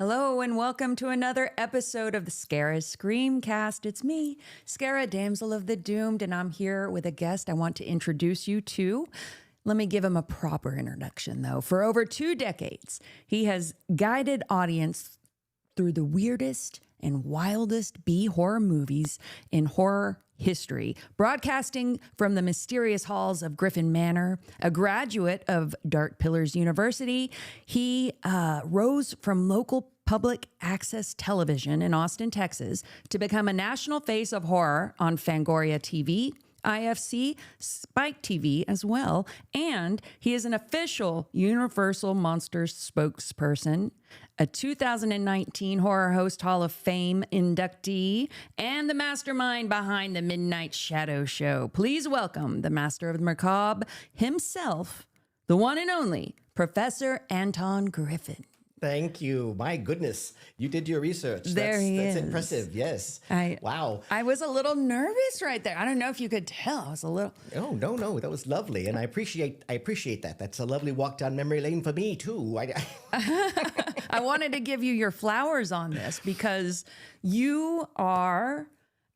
Hello and welcome to another episode of the Scarah Screamcast. It's me, Scarah, Damsel of the Doomed, and I'm here with a guest I want to introduce you to. Let me give him a proper introduction, though. For over 2 decades, he has guided audience through the weirdest and wildest B-horror movies in horror history, broadcasting from the mysterious halls of Griffin Manor. A graduate of Dark Pillars University, he rose from local public access television in Austin, Texas, to become a national face of horror on Fangoria TV, IFC, Spike TV as well, and he is an official Universal Monsters spokesperson, a 2019 Horror Host Hall of Fame inductee, and the mastermind behind the Midnight Shadow Show. Please welcome the master of the macabre himself, the one and only Professor Anton Griffin. Thank you. My goodness. You did your research. There he is. That's impressive. Yes. Wow. I was a little nervous right there. I don't know if you could tell. I was a little... Oh, no. That was lovely. And I appreciate that. That's a lovely walk down memory lane for me, too. I wanted to give you your flowers on this because you are...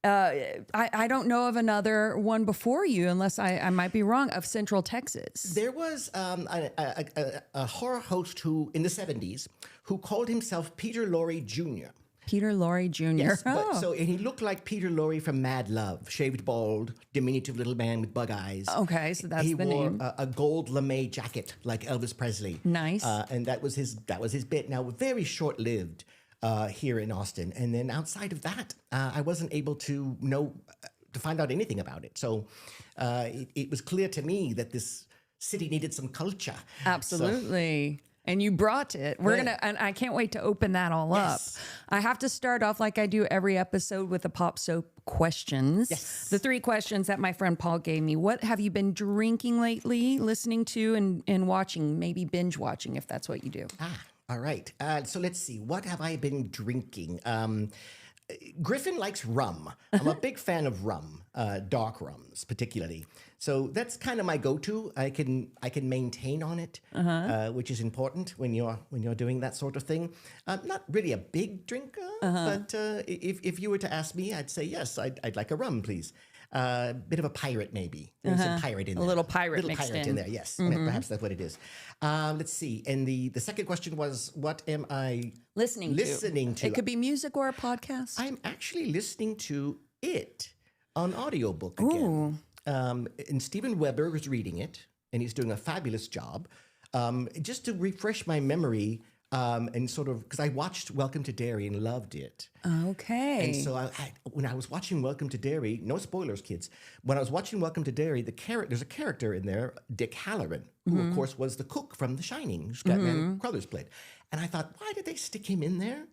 I don't know of another one before you, unless I might be wrong, of Central Texas. There was a horror host who, in the 70s, who called himself Peter Lorre Jr. Peter Lorre Jr. Yes, and he looked like Peter Lorre from Mad Love, shaved bald, diminutive little man with bug eyes. Okay, so that's the name. He wore a gold lame jacket like Elvis Presley. Nice. And that was his bit. Now, very short-lived. Here in Austin. And then outside of that, I wasn't able to find out anything about it. So it was clear to me that this city needed some culture. Absolutely. And you brought it. And I can't wait to open that all up. I have to start off like I do every episode with the Pop Soap questions. Yes. The 3 questions that my friend Paul gave me. What have you been drinking lately, listening to and watching, maybe binge watching if that's what you do? All right. So let's see. What have I been drinking? Griffin likes rum. I'm a big fan of rum, dark rums particularly. So that's kind of my go-to. I can maintain on it, which is important when you're doing that sort of thing. Not really a big drinker, but if you were to ask me, I'd say yes. I'd like a rum, please. Bit of a pirate, maybe. There's a pirate in there. A little pirate mixed in there, yes. Perhaps that's what it is. Let's see. And the second question was, what am I listening to? It could be music or a podcast. I'm actually listening to it on audiobook again. And Steven Weber is reading it, and he's doing a fabulous job. Just to refresh my memory, and sort of, because I watched Welcome to Derry and loved it. Okay. And so when I was watching Welcome to Derry, no spoilers, kids. When I was watching Welcome to Derry, there's a character in there, Dick Halloran, who of course was the cook from The Shining, who Scott Crothers played. And I thought, why did they stick him in there?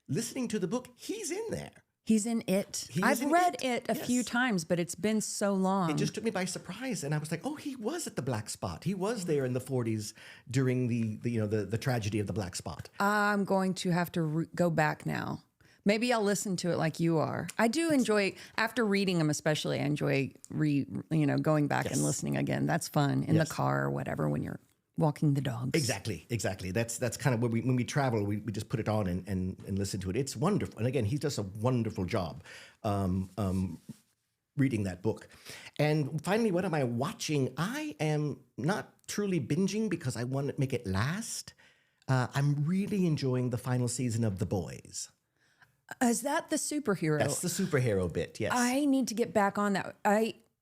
Listening to the book, he's in there. He's in it. I've read it a few times, but it's been so long. It just took me by surprise, and I was like, "Oh, he was at the Black Spot. He was there in the '40s during the tragedy of the Black Spot." I'm going to have to go back now. Maybe I'll listen to it like you are. I do enjoy, after reading them especially, I enjoy going back and listening again. That's fun in the car or whatever when you're walking the dogs. Exactly. That's kind of when we travel, we just put it on and listen to it. It's wonderful. And again, he does a wonderful job reading that book. And finally, what am I watching? I am not truly binging because I want to make it last. I'm really enjoying the final season of The Boys. Is that the superhero? That's the superhero bit, yes. I need to get back on that.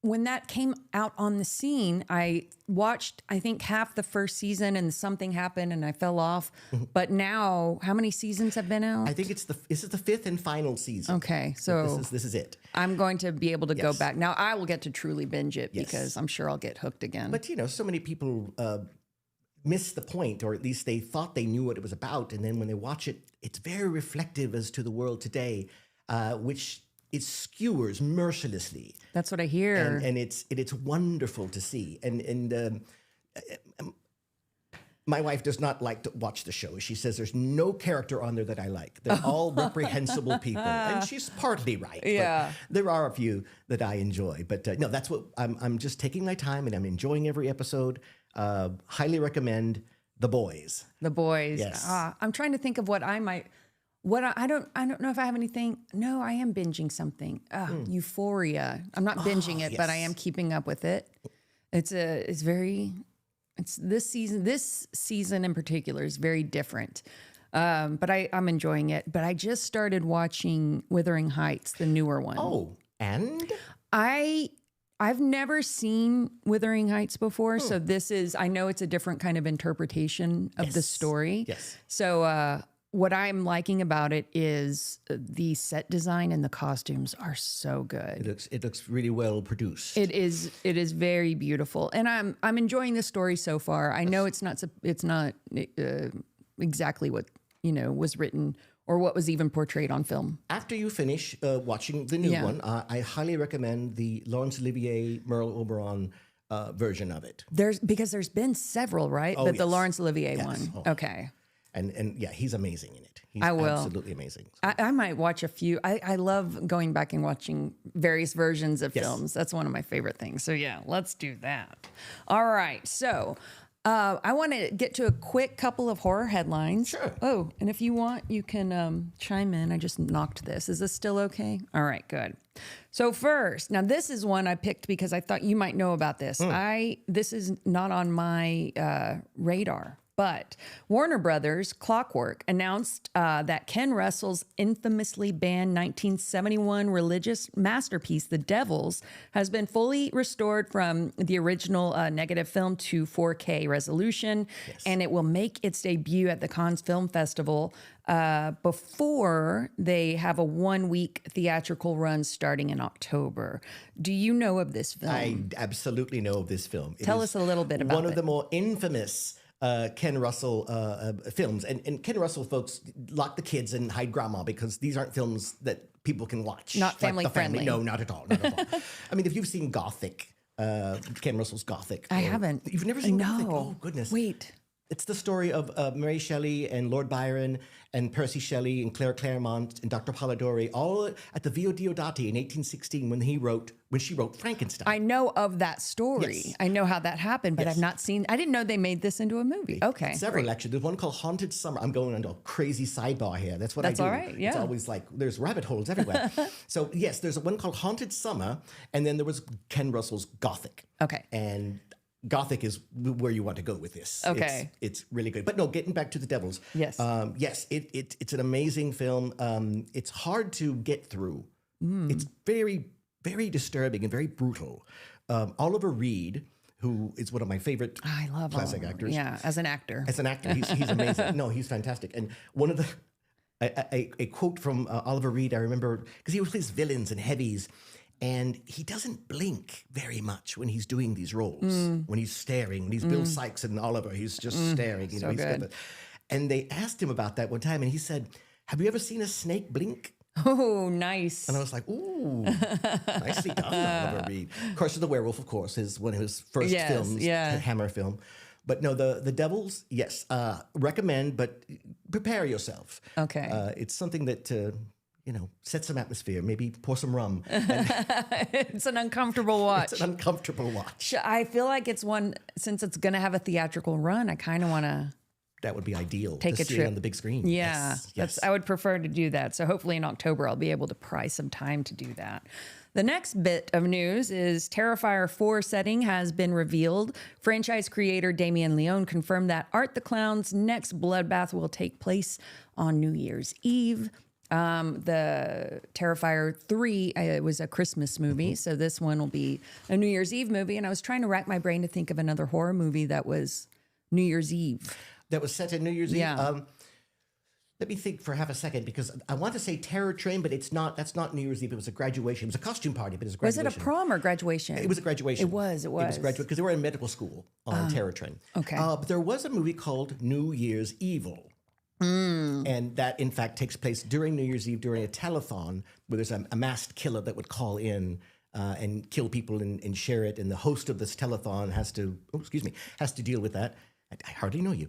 When that came out on the scene, I watched, I think, half the first season and something happened and I fell off. But now, how many seasons have been out? I think this is the 5th and final season. Okay, so this is it. I'm going to be able to go back. Now, I will get to truly binge it because I'm sure I'll get hooked again. But, so many people miss the point, or at least they thought they knew what it was about. And then when they watch it, it's very reflective as to the world today, which it skewers mercilessly. That's what I hear. And it's wonderful to see. And my wife does not like to watch the show. She says there's no character on there that I like. They're all reprehensible people. And she's partly right. Yeah. But there are a few that I enjoy. But no, that's what I'm just taking my time and I'm enjoying every episode. Highly recommend The Boys. The Boys. Yes. I'm trying to think of what I might I don't know if I have anything. No, I am binging something. Euphoria. I'm not binging it, but I am keeping up with it. It's this season in particular is very different. But I'm enjoying it. But I just started watching Wuthering Heights, the newer one. Oh, and I've never seen Wuthering Heights before, so I know it's a different kind of interpretation of the story. Yes. So what I'm liking about it is the set design and the costumes are so good. It looks really well produced. It is very beautiful, and I'm enjoying the story so far. I know it's not exactly what was written or what was even portrayed on film. After you finish watching the new one, I highly recommend the Laurence Olivier, Merle Oberon version of it. There's been several, right? But the Laurence Olivier one. Oh. Okay. And yeah, he's amazing in it. He's I will. Absolutely amazing. I might watch a few. I love going back and watching various versions of films. That's one of my favorite things. So yeah, let's do that. All right. So I want to get to a quick couple of horror headlines. Sure. Oh, and if you want, you can chime in. I just knocked this. Is this still okay? All right, good. So first, now this is one I picked because I thought you might know about this. This is not on my radar. But Warner Brothers Clockwork announced that Ken Russell's infamously banned 1971 religious masterpiece, The Devils, has been fully restored from the original negative film to 4K resolution, and it will make its debut at the Cannes Film Festival before they have a 1-week theatrical run starting in October. Do you know of this film? I absolutely know of this film. Tell us a little bit about it. One of the more infamous Ken Russell films. And Ken Russell folks lock the kids and hide grandma because these aren't films that people can watch. Not family friendly. No, not at all. Not at all. I mean, if you've seen Gothic, Ken Russell's Gothic. I haven't. You've never seen Gothic? Oh, goodness. Wait. It's the story of Mary Shelley and Lord Byron and Percy Shelley and Claire Clairmont and Dr. Polidori, all at the Via Diodati in 1816 when she wrote Frankenstein. I know of that story. Yes. I know how that happened, but I've not seen. I didn't know they made this into a movie. Okay, several actually. There's one called Haunted Summer. I'm going into a crazy sidebar here. That's what I do. That's all right. Yeah, it's always like there's rabbit holes everywhere. So yes, there's one called Haunted Summer, and then there was Ken Russell's Gothic. Okay, and Gothic is where you want to go with this. Okay. It's really good. But no, getting back to The Devils. Yes. It's an amazing film. It's hard to get through. It's very, very disturbing and very brutal. Oliver Reed, who is one of my favorite classic actors. Yeah, as an actor. He's amazing. No, he's fantastic. And one of a quote from Oliver Reed, I remember, because he plays villains and heavies, and he doesn't blink very much when he's doing these roles. When he's staring, when he's Bill Sikes and Oliver, he's just staring. So good. And they asked him about that one time, and he said, "Have you ever seen a snake blink?" Oh, nice. And I was like, "Ooh, nicely done, Oliver Reed." Of course, The Werewolf, of course, is one of his first films, a Hammer film. But no, the Devils, yes, recommend, but prepare yourself. Okay. It's something that set some atmosphere, maybe pour some rum. It's an uncomfortable watch. It's an uncomfortable watch. I feel like it's one, since it's going to have a theatrical run, I kind of want to. That would be ideal. Take a see trip it on the big screen. Yeah, yes. I would prefer to do that. So hopefully in October, I'll be able to pry some time to do that. The next bit of news is Terrifier 4 setting has been revealed. Franchise creator Damien Leone confirmed that Art the Clown's next bloodbath will take place on New Year's Eve. The Terrifier 3 it was a Christmas movie, so this one will be a New Year's Eve movie. And I was trying to rack my brain to think of another horror movie that was New Year's Eve. That was set in New Year's Eve? Let me think for half a second, because I want to say Terror Train, but it's not. That's not New Year's Eve. It was a graduation. It was a costume party, but it was a graduation. Was it a prom or graduation? It was a graduation. It was. It was graduation, because they were in medical school on Terror Train. Okay. But there was a movie called New Year's Evil. And that, in fact, takes place during New Year's Eve, during a telethon, where there's a masked killer that would call in and kill people and share it. And the host of this telethon has to deal with that. I hardly know you.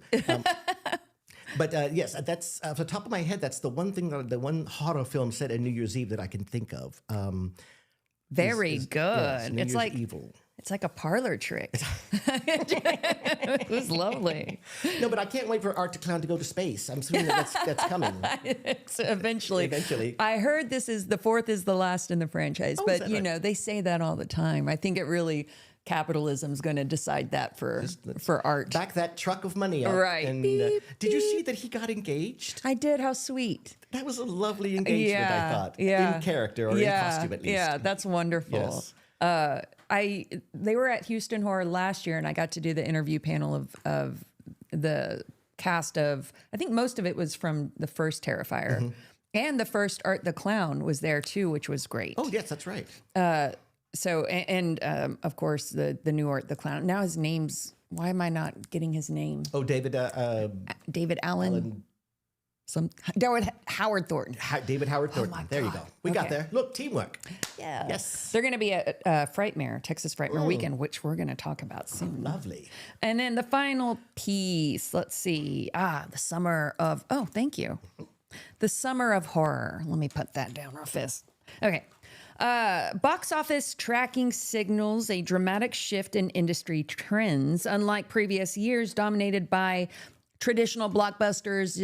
But yes, that's off the top of my head. That's the one thing, the one horror film set in New Year's Eve that I can think of. Very good. New It's Year's like Evil. It's like a parlor trick. It was lovely. No, but I can't wait for Art to Clown to go to space. I'm assuming that's coming. It's eventually. Eventually. I heard the fourth is the last in the franchise, but right? they say that all the time. I think it really capitalism's going to decide that for art. Back that truck of money up. Right. And Beep, did you see that he got engaged? I did. How sweet. That was a lovely engagement, I thought. Yeah. In character or in costume, at least. Yeah, that's wonderful. Yes. They were at Houston Horror last year, and I got to do the interview panel of the cast of. I think most of it was from the first Terrifier, and the first Art the Clown was there too, which was great. Oh yes, that's right. So of course the new Art the Clown. Now his name's. Why am I not getting his name? Oh, David Allen. David Howard Thornton. David Howard Thornton. There you go. We got there. Look, teamwork. Yeah. Yes. They're going to be at Frightmare, Texas Frightmare weekend, which we're going to talk about soon. Lovely. And then the final piece, let's see. The summer of, thank you. The summer of horror. Let me put that down real fast. Okay. Box office tracking signals a dramatic shift in industry trends, unlike previous years dominated by traditional blockbusters,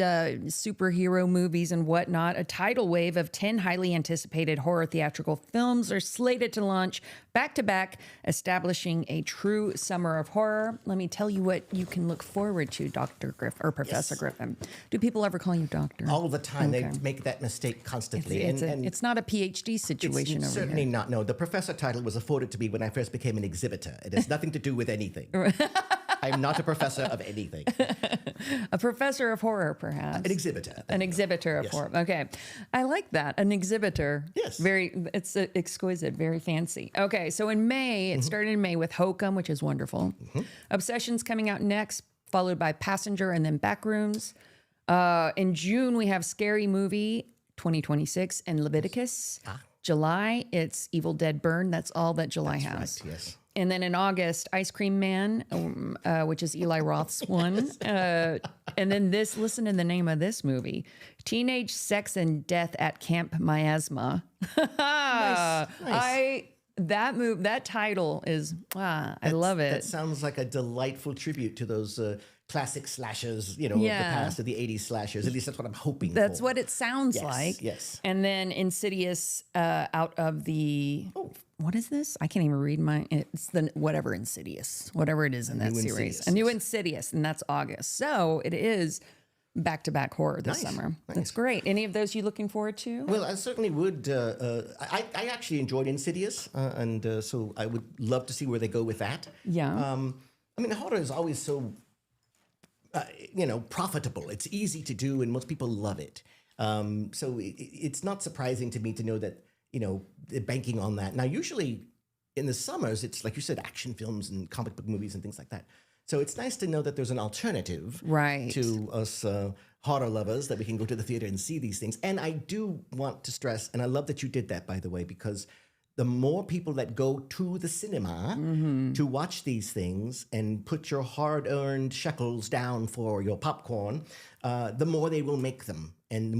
superhero movies, and whatnot. A tidal wave of 10 highly anticipated horror theatrical films are slated to launch back-to-back, establishing a true summer of horror. Let me tell you what you can look forward to, Dr. Griffin, or Professor Griffin. Do people ever call you doctor? All the time. Okay. They make that mistake constantly. It's not a PhD situation over certainly here. Not. No, the professor title was afforded to me when I first became an exhibitor. It has nothing to do with anything. I'm not a professor of anything. A professor of horror, perhaps. An exhibitor. An exhibitor of horror. Okay. I like that. An exhibitor. Yes. It's exquisite, very fancy. Okay. So in May, it started in May with Hokum, which is wonderful. Obsession's coming out next, followed by Passenger and then Backrooms. In June, we have Scary Movie 2026 and Leviticus. July, it's Evil Dead Burn. That's all that July has. Right, yes. And then in August, Ice Cream Man, which is Eli Roth's one. And then listen to the name of this movie, Teenage Sex and Death at Camp Miasma. Nice. That title is, I love it. That sounds like a delightful tribute to those classic slashers, of the past, of the 80s slashers. At least that's what I'm hoping That's for. what it sounds like. Yes. And then Insidious out of the... What is this? I can't even read it's the whatever Insidious, whatever it is in that series. Insidious. A new Insidious, and that's August. So it is back-to-back horror this summer. Nice. That's great. Any of those you looking forward to? Well, I certainly would. I actually enjoyed Insidious, and so I would love to see where they go with that. Yeah. Horror is always so, profitable. It's easy to do, and most people love it. So it's not surprising to me to know that, they're banking on that. Now, usually in the summers, it's like you said, action films and comic book movies and things like that. So it's nice to know that there's an alternative to us horror lovers, that we can go to the theater and see these things. And I do want to stress, and I love that you did that, by the way, because the more people that go to the cinema to watch these things and put your hard-earned shekels down for your popcorn, the more they will make them, and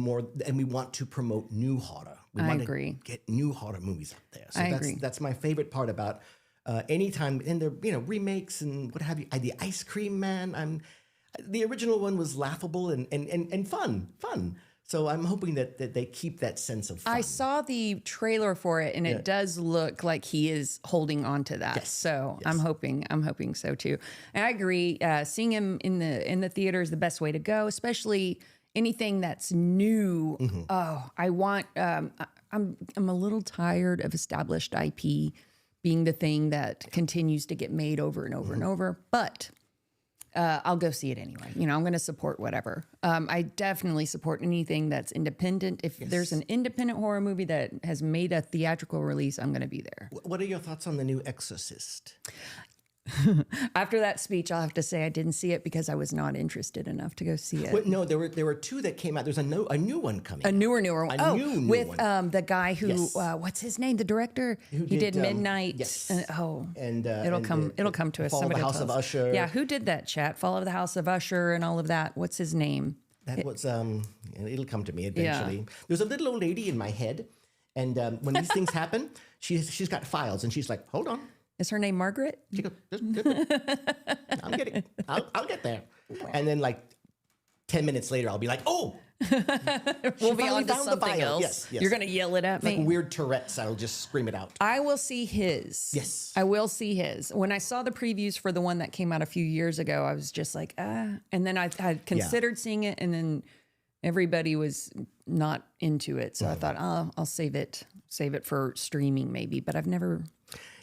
we want to promote new horror. We want to get new horror movies out there. So that's my favorite part about anytime in the remakes and what have you. The Ice Cream Man. The original one was laughable and fun. So I'm hoping that they keep that sense of fun. I saw the trailer for it, and it does look like he is holding on to that. Yes. So I'm hoping so too. And I agree. Seeing him in the theater is the best way to go, especially anything that's new. I want. I'm a little tired of established IP being the thing that continues to get made over and over and over, but. I'll go see it anyway. I'm going to support whatever. I definitely support anything that's independent. If there's an independent horror movie that has made a theatrical release, I'm going to be there. What are your thoughts on the new Exorcist? After that speech, I'll have to say I didn't see it because I was not interested enough to go see it. Well, no, there were two that came out. There's a new one coming. A newer one. New with one. The guy who what's his name? The director. He did Midnight. Yes. And it'll come to us. Fall of the House of Usher. Yeah, who did that? Chat. Fall of the House of Usher and all of that. What's his name? That was it'll come to me eventually. Yeah. There's a little old lady in my head, and when these things happen, she's got files, and she's like, hold on. Is her name Margaret? She goes, I'll get there. And then like 10 minutes later, I'll be like, oh, We'll be on to something else. Yes. You're going to yell it at me. Like weird Tourette's. I'll just scream it out. I will see his. Yes. I will see his. When I saw the previews for the one that came out a few years ago, I was just like, And then I had considered seeing it, and then everybody was not into it. So I thought, I'll save it for streaming maybe. But I've never.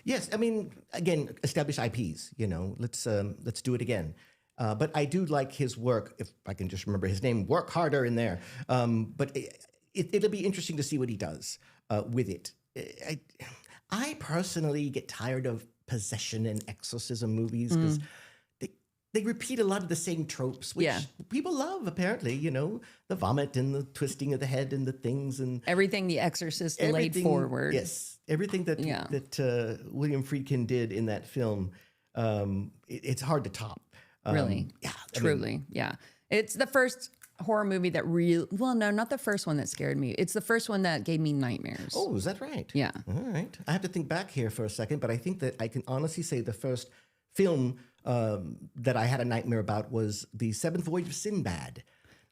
Yes. I mean, again, established IPs, let's do it again. But I do like his work, if I can just remember his name, Work Harder in there. But it'll be interesting to see what he does with it. I personally get tired of possession and exorcism movies because they repeat a lot of the same tropes, which people love, apparently, the vomit and the twisting of the head and the things. And everything The Exorcist laid forward. Yes, everything that William Friedkin did in that film, it's hard to top. Really? Yeah. Truly. Yeah. It's the first horror movie that no, not the first one that scared me. It's the first one that gave me nightmares. Oh, is that right? Yeah. All right. I have to think back here for a second, but I think that I can honestly say the first film that I had a nightmare about was The Seventh Voyage of Sinbad,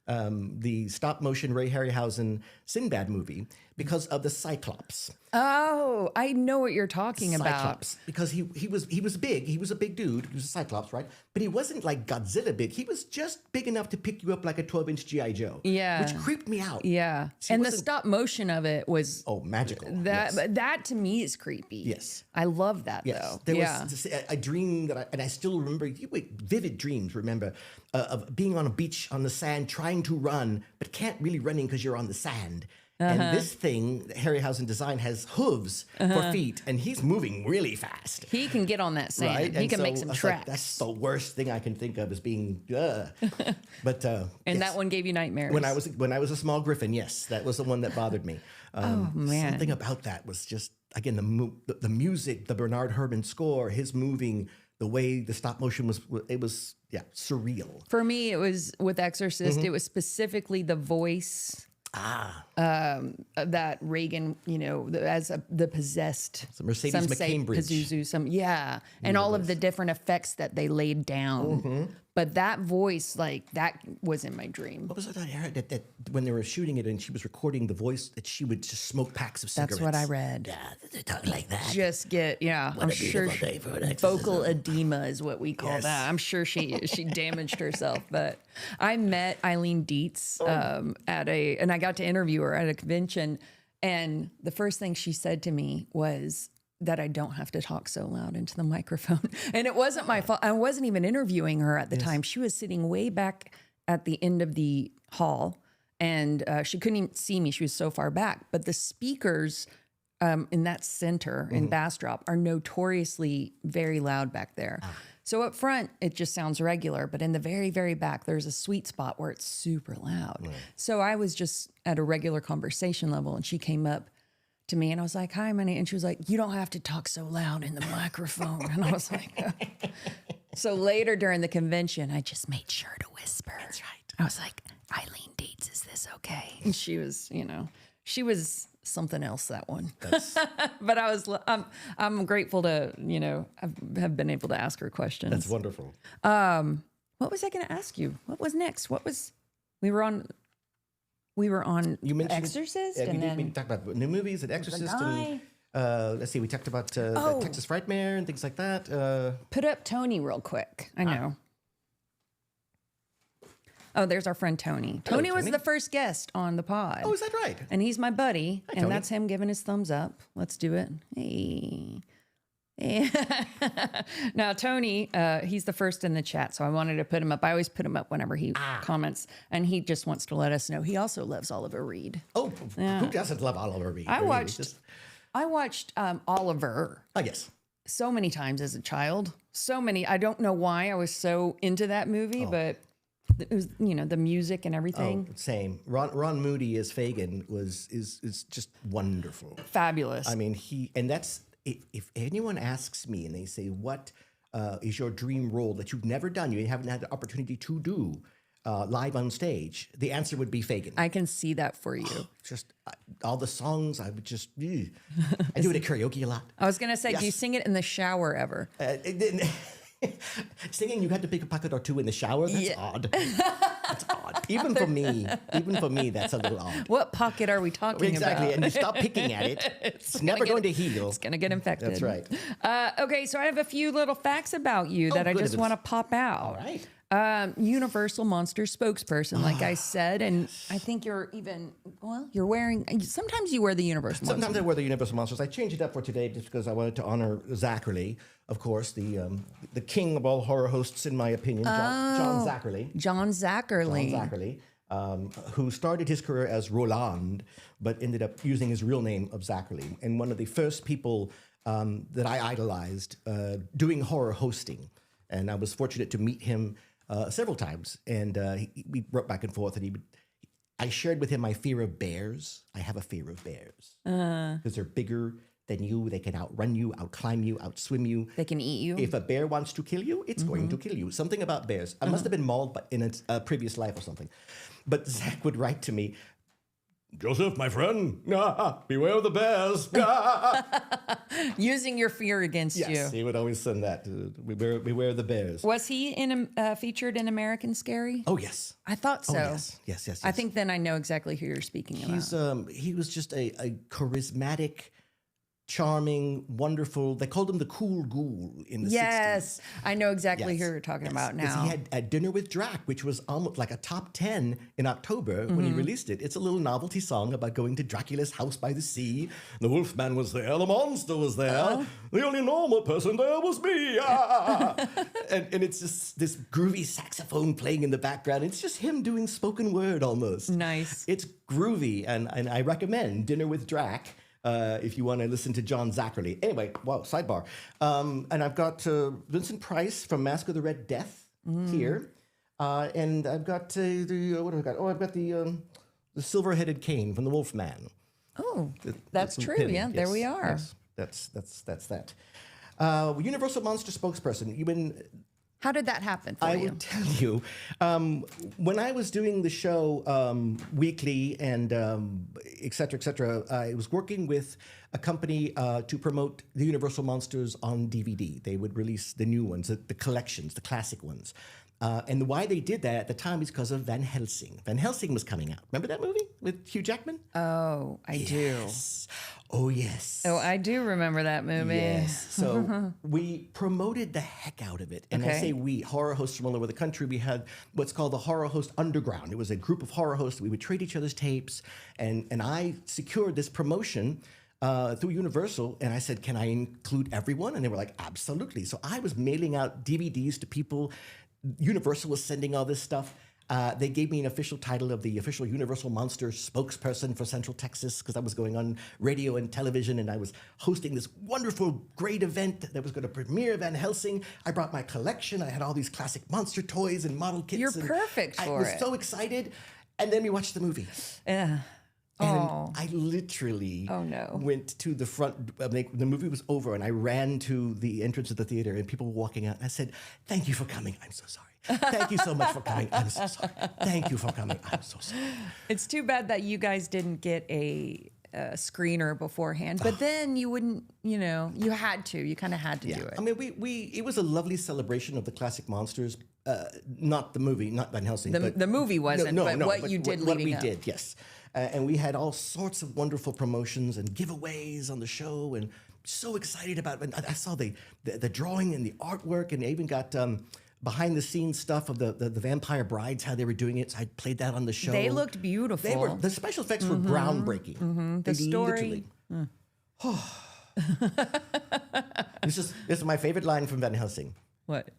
the stop motion Ray Harryhausen Sinbad movie, because of the Cyclops. Oh, I know what you're talking Cyclops, about. because he was big. He was a big dude. He was a Cyclops, right? But he wasn't like Godzilla big. He was just big enough to pick you up like a 12-inch G.I. Joe. Yeah. Which creeped me out. Yeah. And the stop motion of it was magical. That to me is creepy. Yes. I love that though. There was a dream that I still remember, vivid dreams, remember, of being on a beach on the sand, trying to run, but can't really running because you're on the sand. And this thing, Harryhausen design, has hooves for feet, and he's moving really fast. He can get on that sand. Right? He can make some tracks. Like, that's the worst thing I can think of as being. But and that one gave you nightmares. When I was a small griffin, yes, that was the one that bothered me. Oh man, something about that was just again the music, the Bernard Herrmann score, his moving. The way the stop motion was surreal. For me, it was with Exorcist. It was specifically the voice. That Reagan, as the possessed, Mercedes McCambridge, Pazuzu, and all of the different effects that they laid down. But that voice, that was in my dream. What was it I heard that when they were shooting it and she was recording the voice that she would just smoke packs of cigarettes? That's what I read. Yeah, they talk like that. Just get I'm sure vocal edema is what we call that. I'm sure she damaged herself. But I met Eileen Dietz and I got to interview her at a convention, and the first thing she said to me was that I don't have to talk so loud into the microphone. And it wasn't my fault. I wasn't even interviewing her at the time. She was sitting way back at the end of the hall, and she couldn't even see me. She was so far back. But the speakers in that center in Bastrop are notoriously very loud back there. So up front, it just sounds regular, but in the very, very back, there's a sweet spot where it's super loud. Right. So I was just at a regular conversation level, and she came up to me, and I was like, "Hi, my name," and she was like, "You don't have to talk so loud in the microphone." And I was like, oh. So later during the convention, I just made sure to whisper. That's right. I was like, "Eileen Dietz, is this okay?" And she was, she was something else, that one. But I'm grateful to, have been able to ask her questions. That's wonderful. What was I going to ask you? What was next? We were on you mentioned Exorcist, and then we talked about new movies and Exorcist, and let's see, we talked about Texas Frightmare and things like that. Put up Tony real quick. I know. Oh, there's our friend Tony. Hello, Tony was the first guest on the pod. Oh, is that right? And he's my buddy, Hi, and Tony. that's him giving his thumbs up. Let's do it. Hey. Now, Tony, he's the first in the chat, so I wanted to put him up. I always put him up whenever he comments, and he just wants to let us know he also loves Oliver Reed. Oh, who doesn't love Oliver Reed? I watched Oliver. I guess so many times as a child. So many. I don't know why I was so into that movie, but it was the music and everything. Oh, same. Ron Moody as Fagin is just wonderful, fabulous. I mean, that's. If anyone asks me and they say, what is your dream role that you've never done, you haven't had the opportunity to do, live on stage, the answer would be Fagin. I can see that for you. Just all the songs, I would just, I do it at karaoke a lot. I was going to say, Yes. do you sing it in the shower ever? Singing, you had to pick a pocket or two in the shower. That's odd. That's odd. Even for me, that's a little odd. What pocket are we talking Exactly, about? and you stop picking at it. It's never going to heal. It's going to get infected. That's right. Okay, so I have a few little facts about you that I good just heavens. want to pop out. All right. Universal Monsters spokesperson, like I said, and I think you're even, well, you're wearing, sometimes you wear the Universal Monsters. Sometimes I wear the Universal Monsters. I changed it up for today just because I wanted to honor Zachary, of course, the king of all horror hosts, in my opinion, John Zachary. John Zachary. John Zachary, who started his career as Roland, but ended up using his real name of Zachary. And one of the first people that I idolized doing horror hosting. And I was fortunate to meet him several times. And we wrote back and forth. And I shared with him my fear of bears. I have a fear of bears. Because they're bigger than you. They can outrun you, outclimb you, outswim you. They can eat you. If a bear wants to kill you, it's going to kill you. Something about bears. I must have been mauled in a previous life or something. But Zach would write to me, Joseph, my friend, beware of the bears. Using your fear against you. Yes, he would always send that. Beware of the bears. Was he featured in American Scary? Oh, yes. I thought so. Oh, yes. I think then I know exactly who you're speaking about. He was just a charismatic, charming, wonderful. They called him the cool ghoul in the 60s. Yes, I know exactly Yes, who you're talking about 'cause now. He had a Dinner with Drac, which was almost like a top 10 in October when he released it. It's a little novelty song about going to Dracula's house by the sea. The Wolfman was there, the monster was there. The only normal person there was me. And it's just this groovy saxophone playing in the background. It's just him doing spoken word almost. Nice. It's groovy, and I recommend Dinner with Drac. If you want to listen to John Zachary. Anyway, wow, sidebar. And I've got Vincent Price from Mask of the Red Death here. And I've got what have I got? Oh, I've got the silver-headed cane from the Wolfman. Oh, that's true. Pin. Yeah, there we are. Yes, that's that. Universal Monster spokesperson. How did that happen for I you? will tell you, when I was doing the show weekly and et cetera, I was working with a company to promote the Universal Monsters on DVD. They would release the new ones, the collections, the classic ones. And why they did that at the time is because of Van Helsing. Van Helsing was coming out. Remember that movie with Hugh Jackman? Oh, I do. Oh, yes. Oh, I do remember that movie. Yes. So we promoted the heck out of it. And I Okay. say we, horror hosts from all over the country, we had what's called the Horror Host Underground. It was a group of horror hosts. We would trade each other's tapes. And I secured this promotion through Universal. And I said, can I include everyone? And they were like, absolutely. So I was mailing out DVDs to people. Universal was sending all this stuff. They gave me an official title of the official Universal Monster spokesperson for Central Texas because I was going on radio and television and I was hosting this wonderful, great event that was going to premiere Van Helsing. I brought my collection. I had all these classic monster toys and model kits. You're and perfect I for was it. so excited. And then we watched the movie. Yeah. And Oh. I literally Oh, no. went to the front. The movie was over, and I ran to the entrance of the theater, and people were walking out. And I said, "Thank you for coming. I'm so sorry. Thank you so much for coming. I'm so sorry. Thank you for coming. I'm so sorry." It's too bad that you guys didn't get a screener beforehand, but then you wouldn't, you had to. You kind of had to do it. I mean, it was a lovely celebration of the classic monsters. Not the movie, not Van Helsing. but The movie wasn't, but what you did what leading we up. did, yes. And we had all sorts of wonderful promotions and giveaways on the show, and so excited about it. And I saw the drawing and the artwork, and I even got behind the scenes stuff of the Vampire Brides, how they were doing it. So I played that on the show. They looked beautiful. The special effects were groundbreaking. The story. This is my favorite line from Van Helsing. What?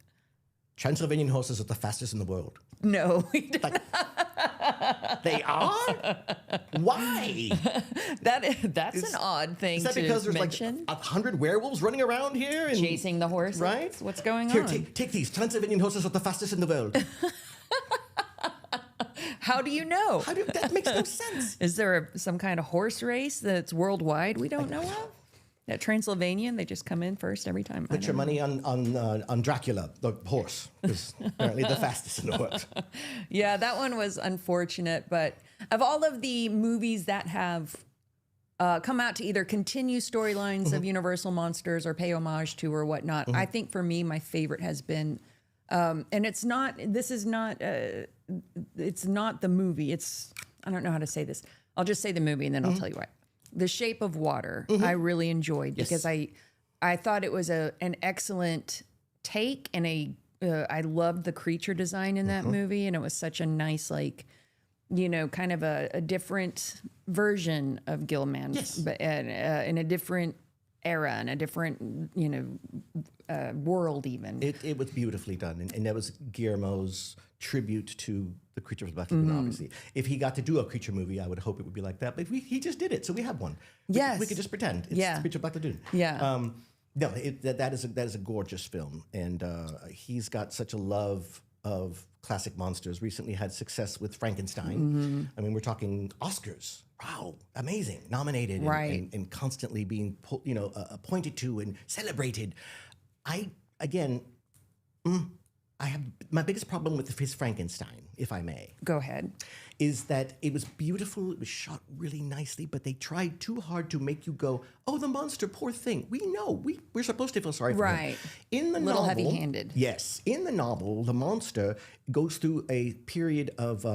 Transylvanian horses are the fastest in the world. No, we didn't. They are? Why? That's an odd thing Is that to because there's mention. like 100 werewolves running around here? And, Chasing the horses. Right? What's going Here, on? take these. Transylvanian horses are the fastest in the world. How do you know? That makes no sense. Is there some kind of horse race that's worldwide we don't know of? That Transylvanian, they just come in first every time. Put your money on Dracula, the horse, was apparently the fastest in the world. Yeah, that one was unfortunate. But of all of the movies that have come out to either continue storylines of Universal monsters or pay homage to or whatnot, I think for me, my favorite has been, and it's not the movie. I don't know how to say this. I'll just say the movie and then I'll tell you why. The Shape of Water, I really enjoyed because I thought it was an excellent take, and I loved the creature design in that movie, and it was such a nice, like, kind of a different version of Gilman, but in a different era and a different world even. It was beautifully done, and that was Guillermo's tribute to the Creature of Black Lagoon, obviously. If he got to do a creature movie, I would hope it would be like that. But he just did it, so we have one. We could just pretend it's the Creature of Black Lagoon. Yeah. No, that is a gorgeous film, and he's got such a love of classic monsters. Recently had success with Frankenstein. I mean, we're talking Oscars. Wow, amazing! Nominated and constantly being pointed to and celebrated. I have my biggest problem with his Frankenstein, if I may. Go ahead. Is that it was beautiful, it was shot really nicely, but they tried too hard to make you go, oh, the monster, poor thing. We know, we're supposed to feel sorry for him. Right. In the little novel, heavy-handed. Yes. In the novel, the monster goes through a period of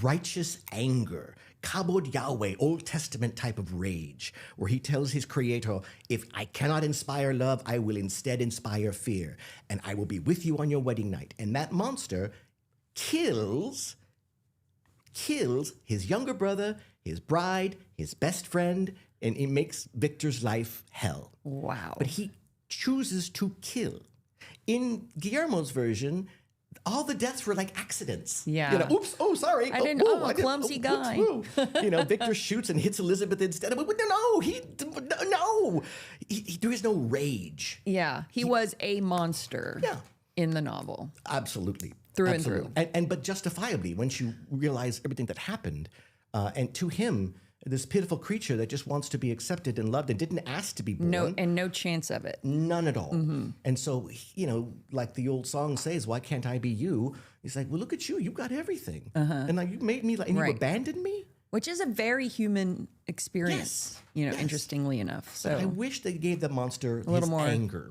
righteous anger, kabod Yahweh, Old Testament type of rage, where he tells his creator, if I cannot inspire love, I will instead inspire fear, and I will be with you on your wedding night. And that monster kills his younger brother, his bride, his best friend, and it makes Victor's life hell. Wow. But he chooses to kill. In Guillermo's version, all the deaths were like accidents. Yeah. Oops, oh, sorry. I didn't, clumsy guy. Victor shoots and hits Elizabeth instead. No, there is no rage. Yeah, he was a monster in the novel. Absolutely. Through and through. But justifiably, once you realize everything that happened, and to him, this pitiful creature that just wants to be accepted and loved and didn't ask to be born. No chance of it. None at all. And so, like the old song says, why can't I be you? He's like, well, look at you. You got everything. And like, you made me, and you abandoned me? Which is a very human experience, interestingly enough. So I wish they gave the monster a little more anger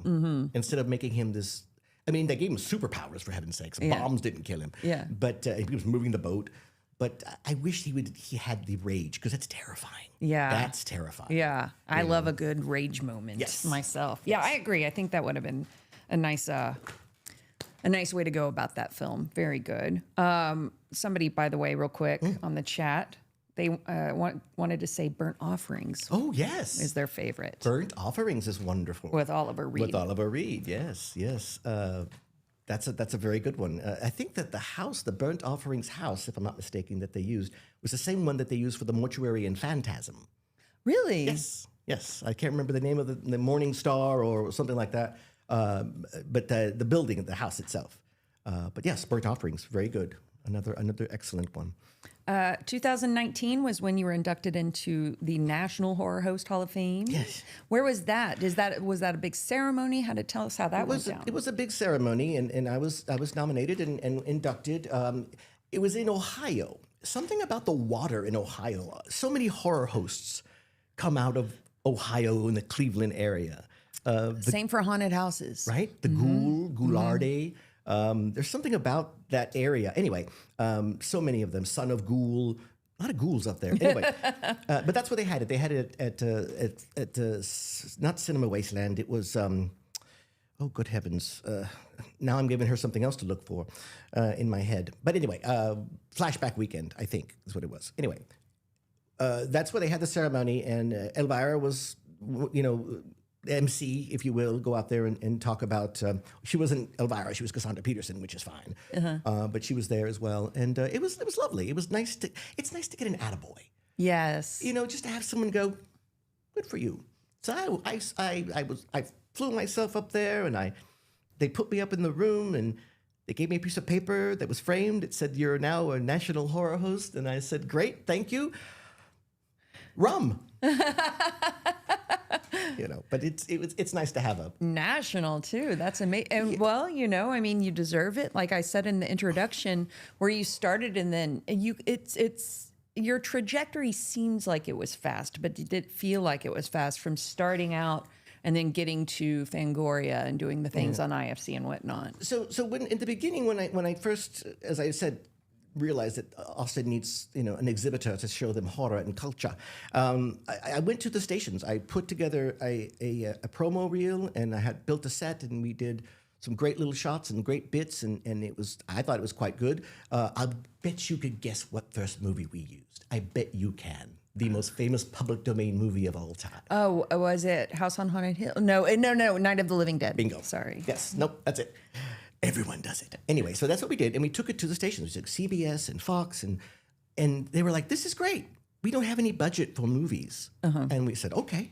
instead of making him this. I mean, they gave him superpowers, for heaven's sakes. Bombs didn't kill him. Yeah. But he was moving the boat. But I wish he had the rage, because that's terrifying. Yeah. That's terrifying. Yeah. I love a good rage moment myself. Yeah, I agree. I think that would have been a nice way to go about that film. Very good. Somebody, by the way, real quick on the chat, they wanted to say Burnt Offerings. Oh, yes. Is their favorite. Burnt Offerings is wonderful. With Oliver Reed. Yes. That's a very good one. I think that the Burnt Offerings house, if I'm not mistaken, that they used was the same one that they used for the mortuary in Phantasm. Really? Yes. I can't remember the name of the Morning Star or something like that. But the building, the house itself. But yes, Burnt Offerings, very good. Another excellent one. 2019 was when you were inducted into the National Horror Host Hall of Fame. Yes. Where was that? Was that a big ceremony? How to tell us how that went down? It was a big ceremony, and I was nominated and inducted. It was in Ohio. Something about the water in Ohio. So many horror hosts come out of Ohio in the Cleveland area. Same for haunted houses. Right? The Goularde. There's something about that area. Anyway, so many of them. Son of Ghoul. A lot of ghouls up there. Anyway, but that's where they had it. They had it at not Cinema Wasteland. It was, oh, good heavens. Now I'm giving her something else to look for in my head. But anyway, Flashback Weekend, I think is what it was. Anyway, that's where they had the ceremony, and Elvira was, MC, if you will, go out there and talk about. She wasn't Elvira; she was Cassandra Peterson, which is fine. But she was there as well, and it was lovely. It was nice to. It's nice to get an attaboy. Yes. Just to have someone go, good for you. So I flew myself up there, and they put me up in the room, and they gave me a piece of paper that was framed. It said, "You're now a national horror host," and I said, "Great, thank you." Rum. But it's nice to have a national too. That's amazing. And well, I mean, you deserve it. Like I said in the introduction, where you started, and then it's your trajectory seems like it was fast, but it did feel like it was fast from starting out and then getting to Fangoria and doing the things on IFC and whatnot. So when in the beginning, when I first, as I said, realized that Austin needs an exhibitor to show them horror and culture, I went to the stations. I put together a promo reel, and I had built a set, and we did some great little shots and great bits, and I thought it was quite good. I bet you could guess what first movie we used. I bet you can. The most famous public domain movie of all time. Oh, was it House on Haunted Hill? No, Night of the Living Dead. Bingo. Sorry. Yes. Nope. That's it. Everyone does it. Anyway, so that's what we did, and we took it to the stations. We took CBS and Fox, and they were like, "This is great. We don't have any budget for movies," and we said, "Okay,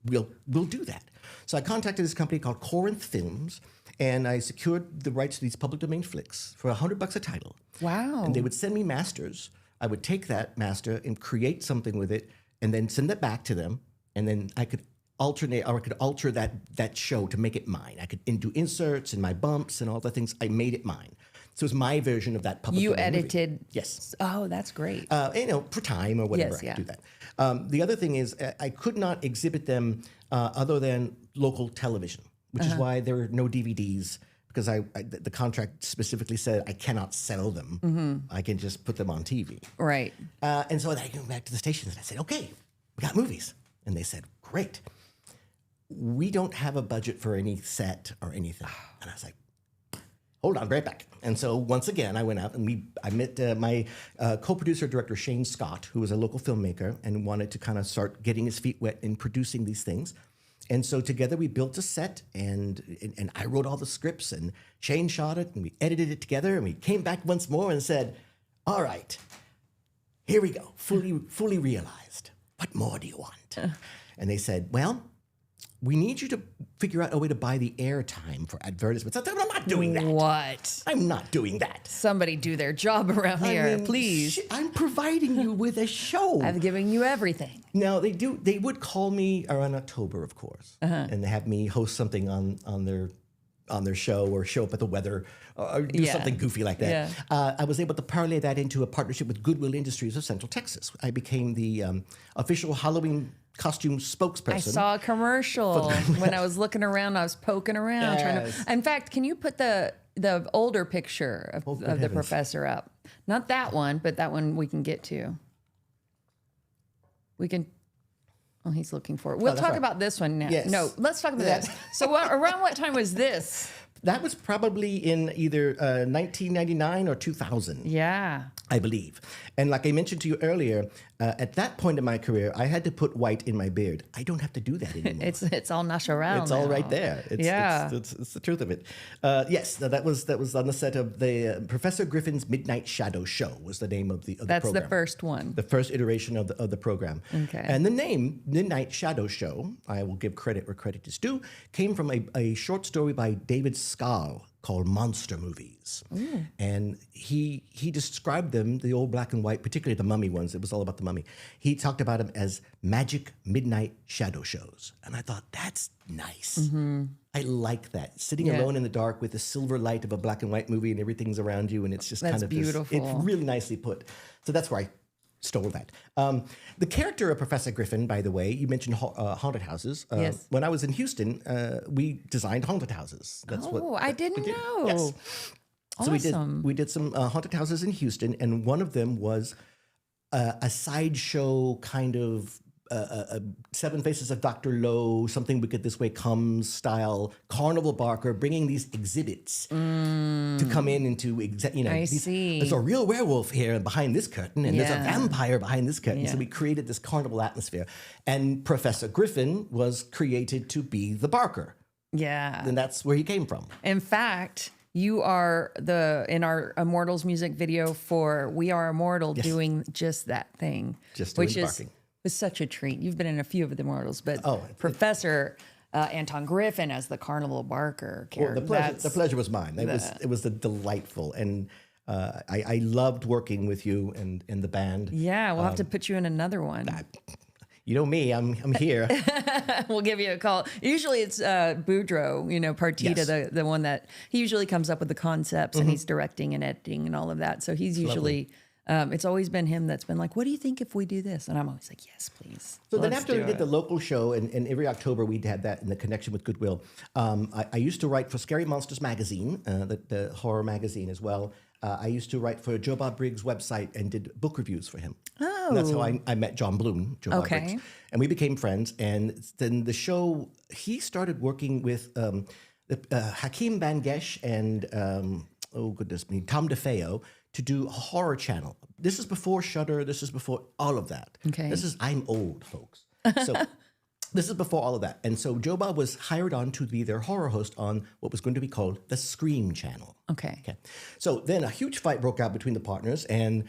we'll do that." So I contacted this company called Corinth Films, and I secured the rights to these public domain flicks for $100 a title. Wow. And they would send me masters. I would take that master and create something with it, and then send it back to them, and then I could alternate, or I could alter that show to make it mine. I could do inserts and my bumps and all the things. I made it mine. So it was my version of that public domain movie. You edited? Yes. Oh, that's great. For time or whatever, I could do that. The other thing is I could not exhibit them other than local television, which is why there were no DVDs, because the contract specifically said I cannot sell them. I can just put them on TV. Right. And so I came back to the stations and I said, "Okay, we got movies." And they said, "Great. We don't have a budget for any set or anything." And I was like, "Hold on, right back." And so once again, I went out and I met my co-producer director, Shane Scott, who was a local filmmaker and wanted to kind of start getting his feet wet in producing these things. And so together we built a set, and I wrote all the scripts, and Shane shot it, and we edited it together, and we came back once more and said, "All right, here we go, fully realized. What more do you want?" And they said, "Well, we need you to figure out a way to buy the airtime for advertisements." I said, "I'm not doing that." What? I'm not doing that. Somebody do their job around here, please. I'm providing you with a show. I'm giving you everything. Now they would call me around October, of course, and they have me host something on their show, or show up at the weather, or do something goofy like that. Yeah. I was able to parlay that into a partnership with Goodwill Industries of Central Texas. I became the official Halloween costume spokesperson. I saw a commercial when I was looking around. I was poking around trying to. In fact, can you put the older picture of the professor up? Not that one, but that one we can get to. We can. Oh, he's looking for it. We'll talk about this one now. Yes. No, let's talk about this. So around what time was this? That was probably in either 1999 or 2000. Yeah. I believe. And like I mentioned to you earlier, at that point in my career, I had to put white in my beard. I don't have to do that anymore. It's all natural. It's all right there. It's the truth of it. Yes, that was on the set of the Professor Griffin's Midnight Shadow Show was the name of the program. That's the first one. The first iteration of the program. Okay. And the name Midnight Shadow Show, I will give credit where credit is due, came from a short story by David Scarah called Monster Movies. And he described them, the old black and white, particularly the mummy ones. It was all about the mummy. He talked about them as magic midnight shadow shows. And I thought, that's nice. I like that. Sitting alone in the dark with the silver light of a black and white movie and everything's around you, and it's just kind of beautiful. It's really nicely put. So that's where I stole that. The character of Professor Griffin, by the way, you mentioned haunted houses. Yes. When I was in Houston, we designed haunted houses. That's I didn't know. Yes. So Awesome. we did some haunted houses in Houston, and one of them was a sideshow kind of Seven Faces of Dr. Lowe, Something Wicked This Way Comes style carnival barker, bringing these exhibits to come in and to I see. There's a real werewolf here behind this curtain, and there's a vampire behind this curtain. So we created this carnival atmosphere, and Professor Griffin was created to be the barker. Yeah. And that's where he came from. In fact, you are in our Immortals music video for We Are Immortal doing just that thing. Just doing which barking. Was such a treat. You've been in a few of the Immortals, but Professor Anton Griffin as the Carnival Barker character. The pleasure was mine. It was delightful, and I loved working with you and the band. Yeah, we'll have to put you in another one. you know me, I'm here. We'll give you a call. Usually it's Boudreaux, Partita, Yes. the one that he usually comes up with the concepts and he's directing and editing and all of that. So he's usually, it's always been him that's been like, what do you think if we do this? And I'm always like, yes, please. So then Let's after we do did it. the local show, and every October we'd had that in the connection with Goodwill, I used to write for Scary Monsters magazine, the horror magazine as well. I used to write for Joe Bob Briggs' website and did book reviews for him. Oh. And that's how I met John Bloom, Joe Bob Okay. Briggs. And we became friends. And then the show, he started working with Hakeem Bangesh and, Tom DeFeo to do a horror channel. This is before Shudder. This is before all of that. Okay. I'm old, folks. So this is before all of that. And so Joe Bob was hired on to be their horror host on what was going to be called the Scream channel. Okay. Okay. So then a huge fight broke out between the partners, and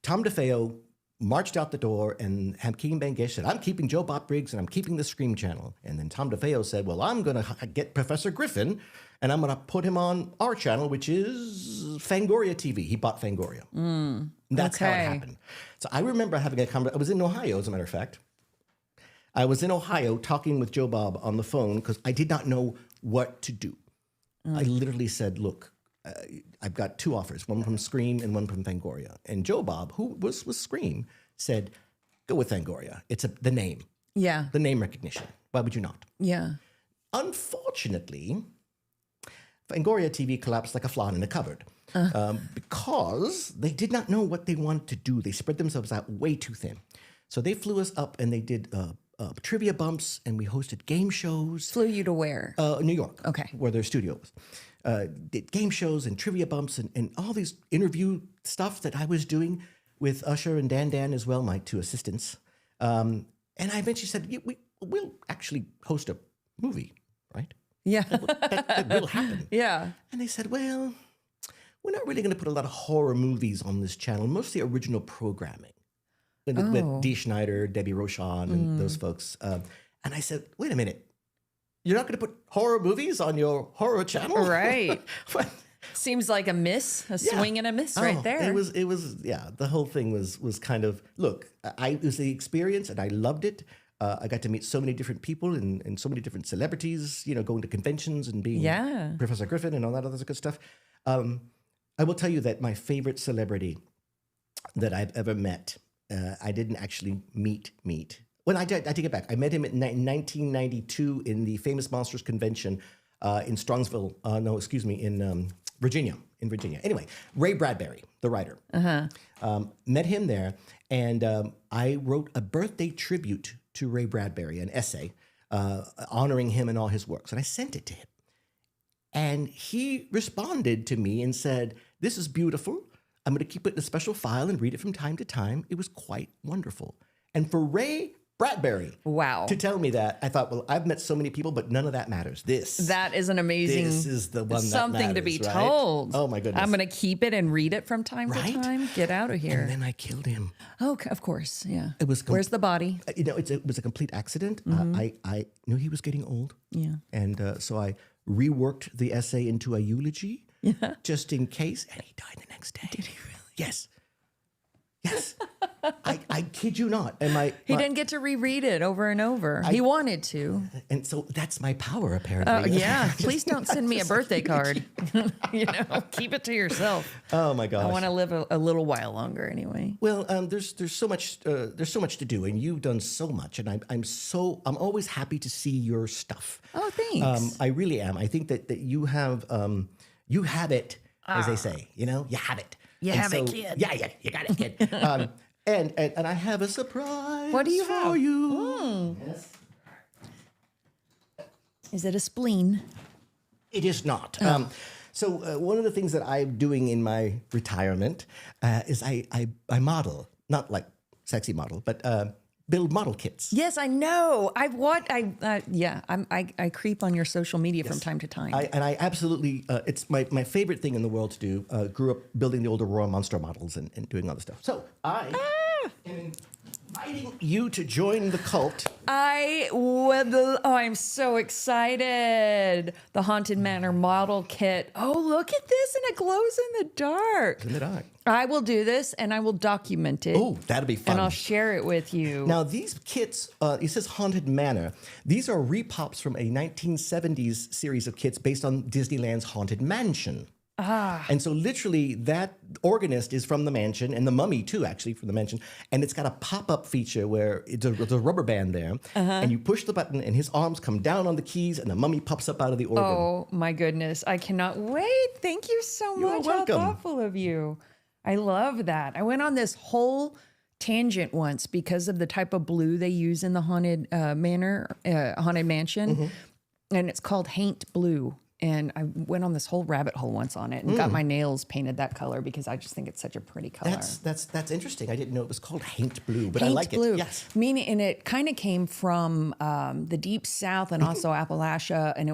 Tom DeFeo marched out the door, and Hakeem Bangesh said, I'm keeping Joe Bob Briggs, and I'm keeping the Scream channel. And then Tom DeFeo said, well, I'm going to get Professor Griffin, and I'm going to put him on our channel, which is Fangoria TV. He bought Fangoria. That's how it okay. happened. So I remember having a conversation. I was in Ohio, as a matter of fact. I was in Ohio talking with Joe Bob on the phone because I did not know what to do. I literally said, look, I've got two offers, one from Scream and one from Fangoria. And Joe Bob, who was with Scream, said, go with Fangoria. It's the name, Yeah. the name recognition. Why would you not? Yeah. Unfortunately, Fangoria TV collapsed like a fly in a cupboard because they did not know what they wanted to do. They spread themselves out way too thin. So they flew us up and they did trivia bumps, and we hosted game shows. Flew you to where? New York. Okay. Where their studio was. Did game shows and trivia bumps and all these interview stuff that I was doing with Usher and Dan as well, my two assistants. And I eventually said, we'll actually host a movie, right? Yeah. That will happen. Yeah. And they said, well, we're not really going to put a lot of horror movies on this channel, mostly original programming. With Dee Schneider, Debbie Rochon, and those folks. And I said, wait a minute. You're not going to put horror movies on your horror channel? Right. Seems like a miss, a swing and a miss right there. It was, the whole thing was kind of, look, it was the experience and I loved it. I got to meet so many different people and so many different celebrities, going to conventions and being Professor Griffin and all that other good stuff. I will tell you that my favorite celebrity that I've ever met, I didn't actually meet. Well, I take it back. I met him in 1992 in the Famous Monsters Convention in Strongsville. In Virginia. Anyway, Ray Bradbury, the writer. Met him there, and I wrote a birthday tribute to Ray Bradbury, an essay honoring him and all his works, and I sent it to him. And he responded to me and said, this is beautiful. I'm going to keep it in a special file and read it from time to time. It was quite wonderful. And for Ray Bradbury to tell me that, I thought, well, I've met so many people, but none of that matters. That is an amazing, this is the one something that to be matters, right? told. Oh my goodness. I'm going to keep it and read it from time to time. Get out of here. And then I killed him. Oh, of course. Yeah. It was Where's the body? It was a complete accident. I knew he was getting old. Yeah. And so I reworked the essay into a eulogy just in case. And he died the next day. Did he really? Yes. I kid you not. And he didn't get to reread it over and over. He wanted to. And so that's my power, apparently. Yeah. Please don't send me a birthday card. Keep it to yourself. Oh my gosh. I want to live a little while longer anyway. Well, there's so much to do, and you've done so much, and I'm always happy to see your stuff. Oh, thanks. I really am. I think that you have it, as they say. You have it. You have it, kid. Yeah, you got it, kid. And I have a surprise. What do you for have? you? Yes. Is it a spleen? It is not. So one of the things that I'm doing in my retirement is I model, not like sexy model, but build model kits. Yes, I know. I creep on your social media from time to time. I absolutely, it's my favorite thing in the world to do. Grew up building the old Aurora Monster models and doing all this stuff. So I am inviting you to join the cult. I'm so excited. The Haunted Manor model kit. Oh, look at this, and it glows in the dark. In the dark. I will do this, and I will document it. Oh, that'll be fun. And I'll share it with you. Now, these kits, it says Haunted Manor. These are repops from a 1970s series of kits based on Disneyland's Haunted Mansion. And so literally that organist is from the mansion, and the mummy too, actually, from the mansion. And it's got a pop-up feature where there's a rubber band there, and you push the button and his arms come down on the keys and the mummy pops up out of the organ. Oh my goodness. I cannot wait. Thank you so much. welcome. How thoughtful of you. I love that. I went on this whole tangent once because of the type of blue they use in the Haunted Mansion. And it's called Haint Blue. And I went on this whole rabbit hole once on it and got my nails painted that color because I just think it's such a pretty color. That's interesting. I didn't know it was called Haint Blue, but Haint I like blue. it. Yes. Meaning, and it kind of came from the deep south and also Appalachia. And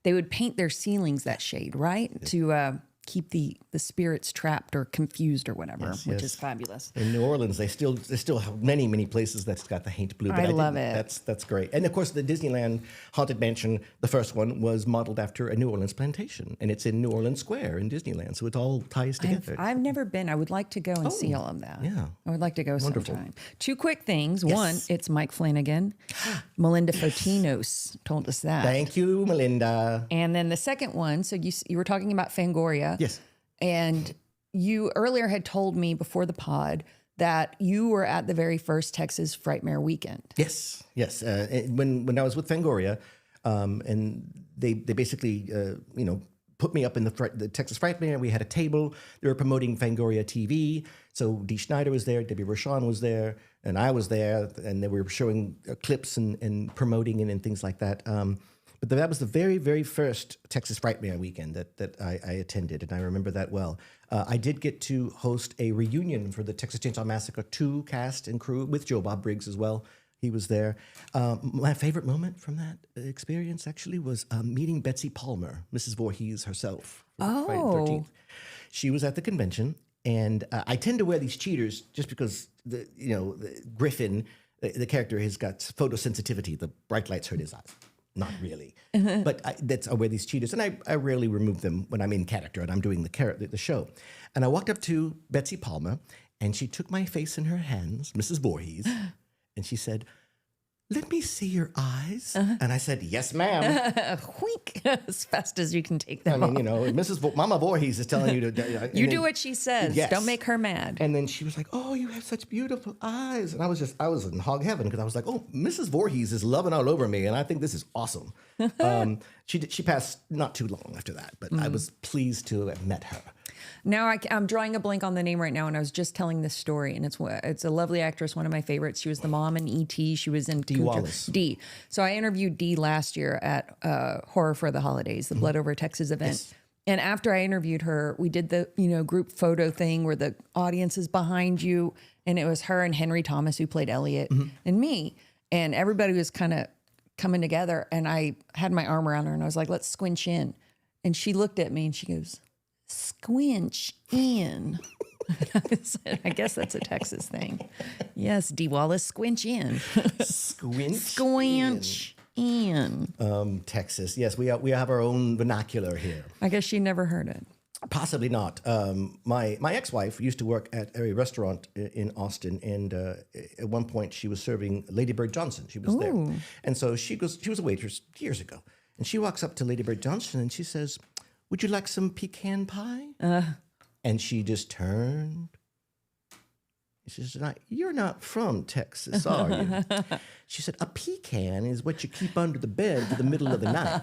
they would paint their ceilings that shade, right? To keep the spirits trapped or confused or whatever, which is fabulous. In New Orleans, they still have many places that's got the Haint Blue. But I love it. That's great. And of course, the Disneyland Haunted Mansion, the first one, was modeled after a New Orleans plantation, and it's in New Orleans Square in Disneyland. So it all ties together. I've never been. I would like to go and see all of that. Yeah. I would like to go sometime. Two quick things. Yes. One, it's Mike Flanagan. Melinda Fotinos told us that. Thank you, Melinda. And then the second one, so you were talking about Fangoria. Yes. And you earlier had told me before the pod that you were at the very first Texas Frightmare weekend. Yes. When I was with Fangoria, and they basically put me up in the Texas Frightmare. We had a table. They were promoting Fangoria TV. So Dee Schneider was there, Debbie Rochon was there, and I was there, and they were showing clips and promoting and things like that. But that was the very, very first Texas Frightmare weekend that I attended, and I remember that well. I did get to host a reunion for the Texas Chainsaw Massacre 2 cast and crew with Joe Bob Briggs as well. He was there. My favorite moment from that experience actually was meeting Betsy Palmer, Mrs. Voorhees herself. Friday the 13th. She was at the convention, and I tend to wear these cheaters just because the Griffin, the character, has got photosensitivity. The bright lights hurt his eyes. Not really, but I wear these cheaters, and I rarely remove them when I'm in character and I'm doing the show. And I walked up to Betsy Palmer, and she took my face in her hands, Mrs. Voorhees, and she said, "Let me see your eyes." And I said, "Yes, ma'am." Wink, as fast as you can take them off. Mama Voorhees is telling you to. You do what she says. Yes. Don't make her mad. And then she was like, "Oh, you have such beautiful eyes." And I was in hog heaven because I was like, "Oh, Mrs. Voorhees is loving all over me, and I think this is awesome." She passed not too long after that, but I was pleased to have met her. Now I'm drawing a blank on the name right now, and I was just telling this story, and it's a lovely actress, one of my favorites. She was the mom in E.T. She was in Dee Wallace. Dee. So I interviewed Dee last year at Horror for the Holidays, the Blood Over Texas event. Yes. And after I interviewed her, we did the group photo thing where the audience is behind you, and it was her and Henry Thomas, who played Elliot, and me, and everybody was kind of coming together. And I had my arm around her, and I was like, "Let's squinch in." And she looked at me, and she goes, "Squinch in." I said, "I guess that's a Texas thing." Yes, Dee Wallace, squinch in. Squinch in. Texas. Yes, we have our own vernacular here. I guess she never heard it. Possibly not. My ex-wife used to work at a restaurant in Austin, and at one point she was serving Lady Bird Johnson. She was there, and so she was a waitress years ago, and she walks up to Lady Bird Johnson and she says, "Would you like some pecan pie?" And she just turned. She said, "You're not from Texas, are you?" She said, "A pecan is what you keep under the bed for the middle of the night."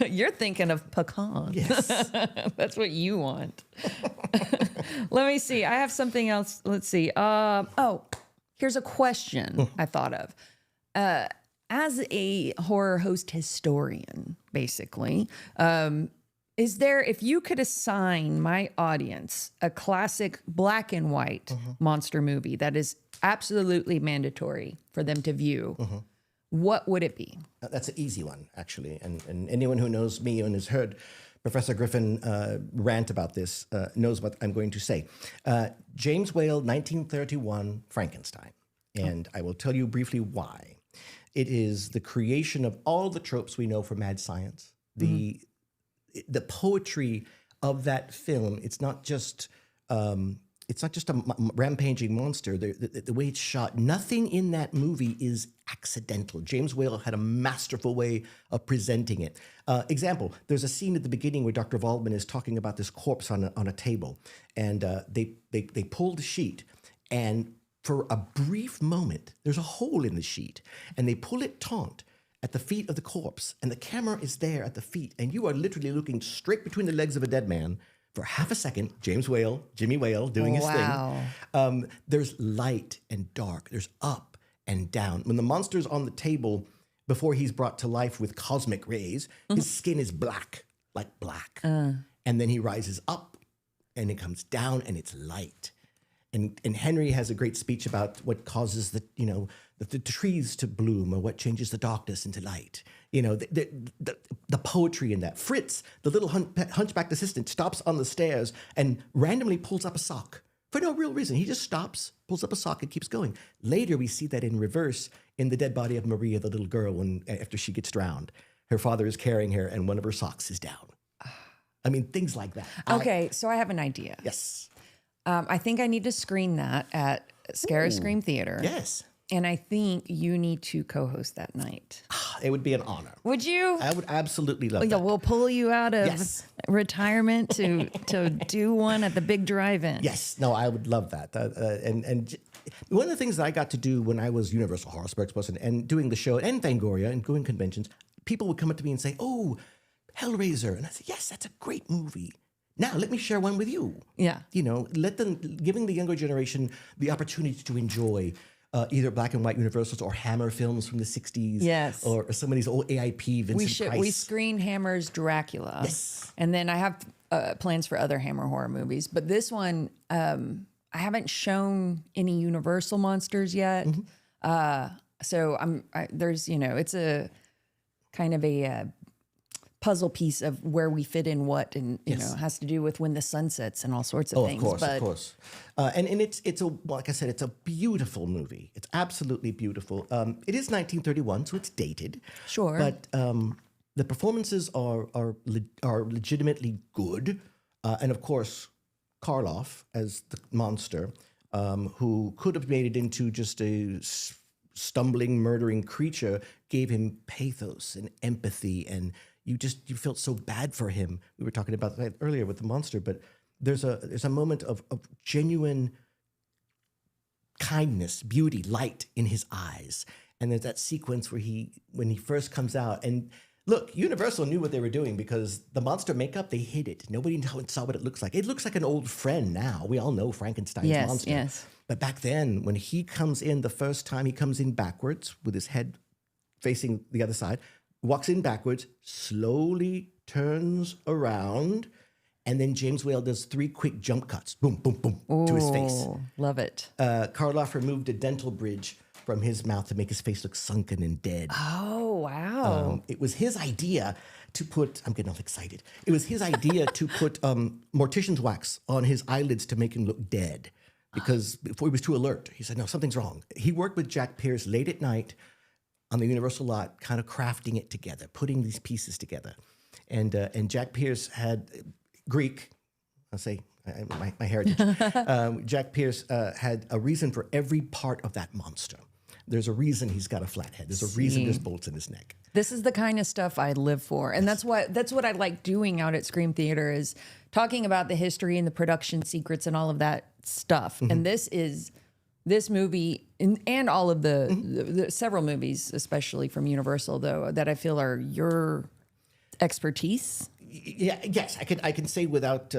You're thinking of pecan. Yes. That's what you want. Let me see. I have something else. Let's see. Here's a question I thought of. As a horror host historian, basically, is there, if you could assign my audience a classic black and white monster movie that is absolutely mandatory for them to view, what would it be? That's an easy one, actually. And anyone who knows me and has heard Professor Griffin rant about this knows what I'm going to say. James Whale, 1931, Frankenstein. And I will tell you briefly why. It is the creation of all the tropes we know from mad science. The poetry of that film. It's not just a rampaging monster. The way it's shot, nothing in that movie is accidental. James Whale had a masterful way of presenting it. Example: there's a scene at the beginning where Dr. Waldman is talking about this corpse on a table, and they pull the sheet, and for a brief moment, there's a hole in the sheet, and they pull it taut at the feet of the corpse, and the camera is there at the feet, and you are literally looking straight between the legs of a dead man for half a second. James Whale, Jimmy Whale, doing his thing. There's light and dark. There's up and down. When the monster's on the table, before he's brought to life with cosmic rays, his skin is black, like black. And then he rises up, and it comes down, and it's light. And Henry has a great speech about what causes the trees to bloom, or what changes the darkness into light. The poetry in that. Fritz, the little hunchbacked assistant, stops on the stairs and randomly pulls up a sock for no real reason. He just stops, pulls up a sock, and keeps going. Later, we see that in reverse in the dead body of Maria, the little girl, after she gets drowned. Her father is carrying her, and one of her socks is down. I mean, things like that. Okay, so I have an idea. Yes. I think I need to screen that at Scarah Scream Theater. Yes. And I think you need to co-host that night. It would be an honor. Would you? I would absolutely love Yeah, that. we'll pull you out of retirement to do one at the big drive-in. Yes. No, I would love that. And one of the things that I got to do when I was Universal Horror spokesperson and doing the show and Fangoria and going conventions, people would come up to me and say, "Oh, Hellraiser." And I said, "Yes, that's a great movie. Now, let me share one with you." Yeah. Let them, giving the younger generation the opportunity to enjoy either black and white Universals or Hammer films from the 60s. Yes. Or some of these old AIP, Vincent Price. We screened Hammer's Dracula. Yes. And then I have plans for other Hammer horror movies. But this one, I haven't shown any Universal monsters yet. So there's, it's a kind of a puzzle piece of where we fit in what, and it has to do with when the sun sets and all sorts of things. Of course. And it's like I said, it's a beautiful movie. It's absolutely beautiful. It is 1931, so it's dated. Sure. But the performances are legitimately good. And of course, Karloff as the monster, who could have made it into just a stumbling, murdering creature, gave him pathos and empathy, and you felt so bad for him. We were talking about that earlier with the monster, but there's a moment of genuine kindness, beauty, light in his eyes. And there's that sequence where when he first comes out, and look, Universal knew what they were doing because the monster makeup, they hid it. Nobody saw what it looks like. It looks like an old friend now. We all know Frankenstein's monster. Yes. But back then, when he comes in the first time, he comes in backwards with his head facing the other side, walks in backwards, slowly turns around, and then James Whale does 3 quick jump cuts, boom, boom, boom, to his face. Love it. Karloff removed a dental bridge from his mouth to make his face look sunken and dead. Oh, wow. It was his idea to put, I'm getting all excited. It was his idea to put mortician's wax on his eyelids to make him look dead because before he was too alert. He said, no, something's wrong. He worked with Jack Pierce late at night on the Universal lot, kind of crafting it together, putting these pieces together. And Jack Pierce had Greek, I'll say my heritage. Jack Pierce had a reason for every part of that monster. There's a reason he's got a flat head. There's a reason there's bolts in his neck. This is the kind of stuff I live for. And that's what I like doing out at Scream Theater is talking about the history and the production secrets and all of that stuff. And this movie and all of the several movies, especially from Universal, though, that I feel are your expertise. Yes, I can say without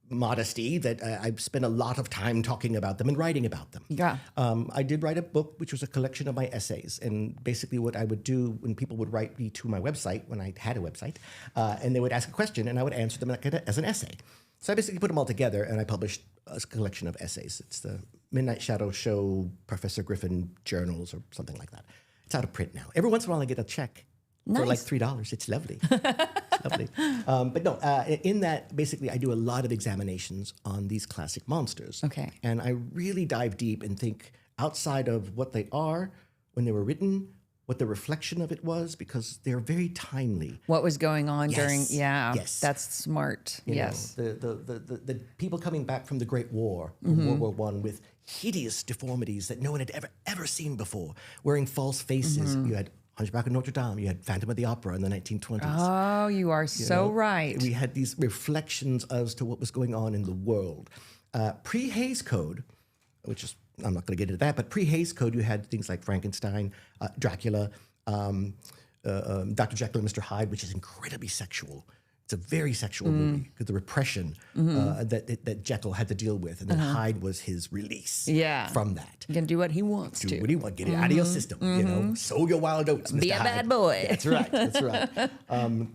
modesty that I've spent a lot of time talking about them and writing about them. Yeah. I did write a book, which was a collection of my essays. And basically what I would do when people would write me to my website, when I had a website, and they would ask a question and I would answer them as an essay. So I basically put them all together and I published a collection of essays. It's the Midnight Shadow Show, Professor Griffin Journals or something like that. It's out of print now. Every once in a while I get a check for like $3. It's lovely. It's lovely. But no, in that, basically, I do a lot of examinations on these classic monsters. Okay. And I really dive deep and think outside of what they are when they were written, what the reflection of it was, because they're very timely. What was going on during? Yeah. Yes. That's smart. You yes. know, the people coming back from the Great War, World War One, with hideous deformities that no one had ever seen before, wearing false faces. You had Hunchback of Notre Dame. You had Phantom of the Opera in the 1920s. Oh, you are so right. We had these reflections as to what was going on in the world. Pre-Hays Code, which is, I'm not going to get into that, but pre-Hays Code, you had things like Frankenstein, Dracula, Dr. Jekyll and Mr. Hyde, which is incredibly sexual. It's a very sexual movie because the repression that Jekyll had to deal with, and then Hyde was his release from that. He can do what he wants to. Do what he wants. Get it out of your system. You know, sow your wild oats, Mr. Be a Hyde. bad boy. That's right. That's right.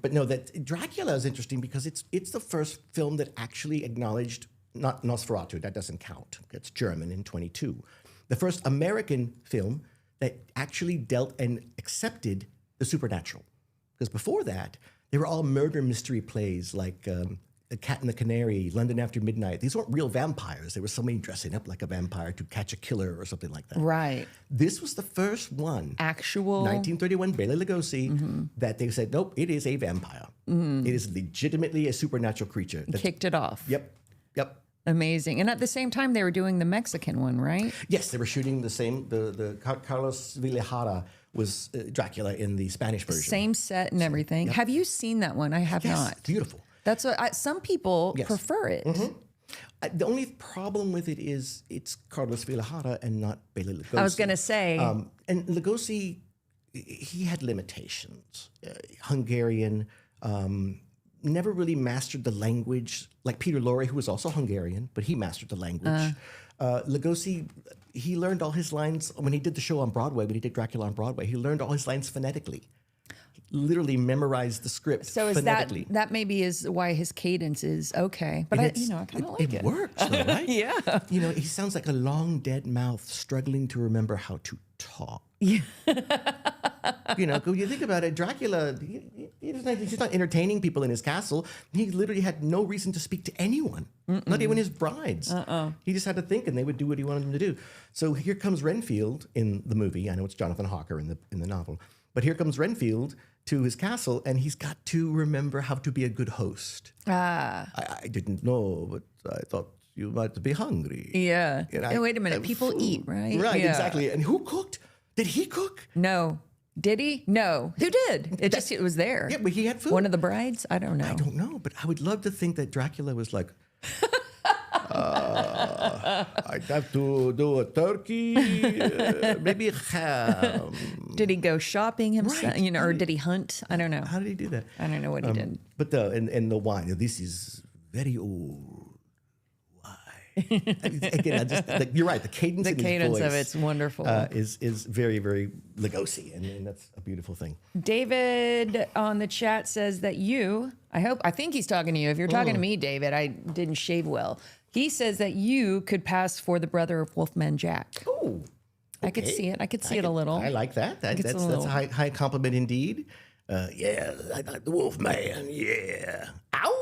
But no, that Dracula is interesting because it's the first film that actually acknowledged, not Nosferatu, that doesn't count. It's German in 22. The first American film that actually dealt and accepted the supernatural. Because before that, they were all murder mystery plays like The Cat and the Canary, London After Midnight. These weren't real vampires. There was somebody dressing up like a vampire to catch a killer or something like that. Right. This was the first one, Actual. 1931, Bela Lugosi, that they said, nope, it is a vampire. It is legitimately a supernatural creature. Kicked it off. Yep. Amazing. And at the same time, they were doing the Mexican one, right? Yes, they were shooting the same. The Carlos Villejara was Dracula in the Spanish version. Same set and everything. Have you seen that one? I have not. Beautiful. That's what some people prefer it. The only problem with it is it's Carlos Villejara and not Bela Lugosi. I was going to say. And Lugosi, he had limitations. Hungarian, never really mastered the language like Peter Lorre, who was also Hungarian, but he mastered the language. Lugosi, he learned all his lines when he did the show on Broadway, when he did Dracula on Broadway, he learned all his lines phonetically. He literally memorized the script phonetically. That maybe is why his cadence is okay. But I kind of like it. It works, though, right? Yeah. You know, he sounds like a long dead mouth struggling to remember how to talk. Yeah. You know, when you think about it, Dracula, he's not entertaining people in his castle. He literally had no reason to speak to anyone, not even his brides. He just had to think, and they would do what he wanted them to do. So here comes Renfield in the movie. I know it's Jonathan Hawker in the novel, but here comes Renfield to his castle, and he's got to remember how to be a good host. I didn't know, but I thought you might be hungry. Yeah. You know, Hey, wait a minute. People eat, right? Right, Yeah. exactly. And who cooked? Did he cook? No. Did he? No. Who did? It was there. Yeah, but he had food. One of the brides? I don't know. I don't know, but I would love to think that Dracula was like, I'd have to do a turkey, maybe a ham. Did he go shopping himself? Right. Or did he hunt? I don't know. How did he do that? I don't know what he did. But and the wine, this is very old. Again, you're right. The cadence, The in his cadence voice, of it's wonderful. is very, very Lugosi, and that's a beautiful thing. David on the chat says that I think he's talking to you. If you're talking to me, David, I didn't shave well. He says that you could pass for the brother of Wolfman Jack. Oh, I could see it. I could see it a little. I like that. That's a high compliment indeed. Yeah, like the Wolfman. Yeah. Ow!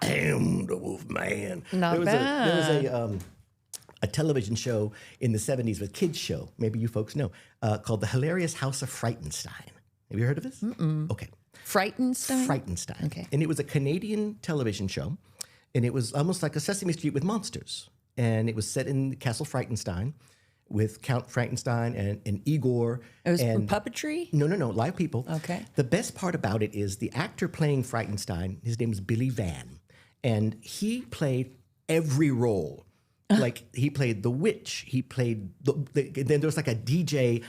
I am the Wolfman. Not bad. There was a television show in the 70s, a kids show, maybe you folks know, called The Hilarious House of Frightenstein. Have you heard of this? Okay. Frightenstein? Frightenstein. Okay. And it was a Canadian television show, and it was almost like a Sesame Street with monsters. And it was set in Castle Frightenstein with Count Frankenstein and Igor. It was and puppetry? No, live people. Okay. The best part about it is the actor playing Frankenstein, his name is Billy Van, and he played every role. Like he played the witch, he played then there was like a DJ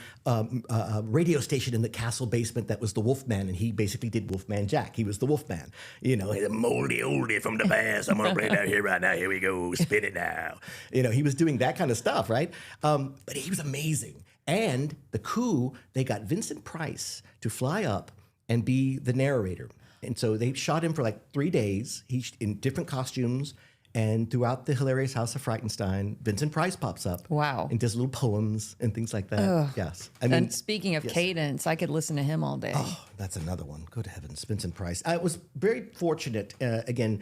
radio station in the castle basement that was the Wolfman, and he basically did Wolfman Jack. He was the Wolfman, you know, the moldy oldie from the past. I'm gonna play that here right now. Here we go, spin it now. You know, he was doing that kind of stuff, right? But he was amazing. And the coup, they got Vincent Price to fly up and be the narrator, and so they shot him for like 3 days. He in different costumes. And throughout the hilarious House of Frankenstein, Vincent Price pops up. Wow. And does little poems and things like that. Ugh. Yes. And speaking of cadence, I could listen to him all day. Oh, that's another one. Good heavens, Vincent Price. I was very fortunate, again,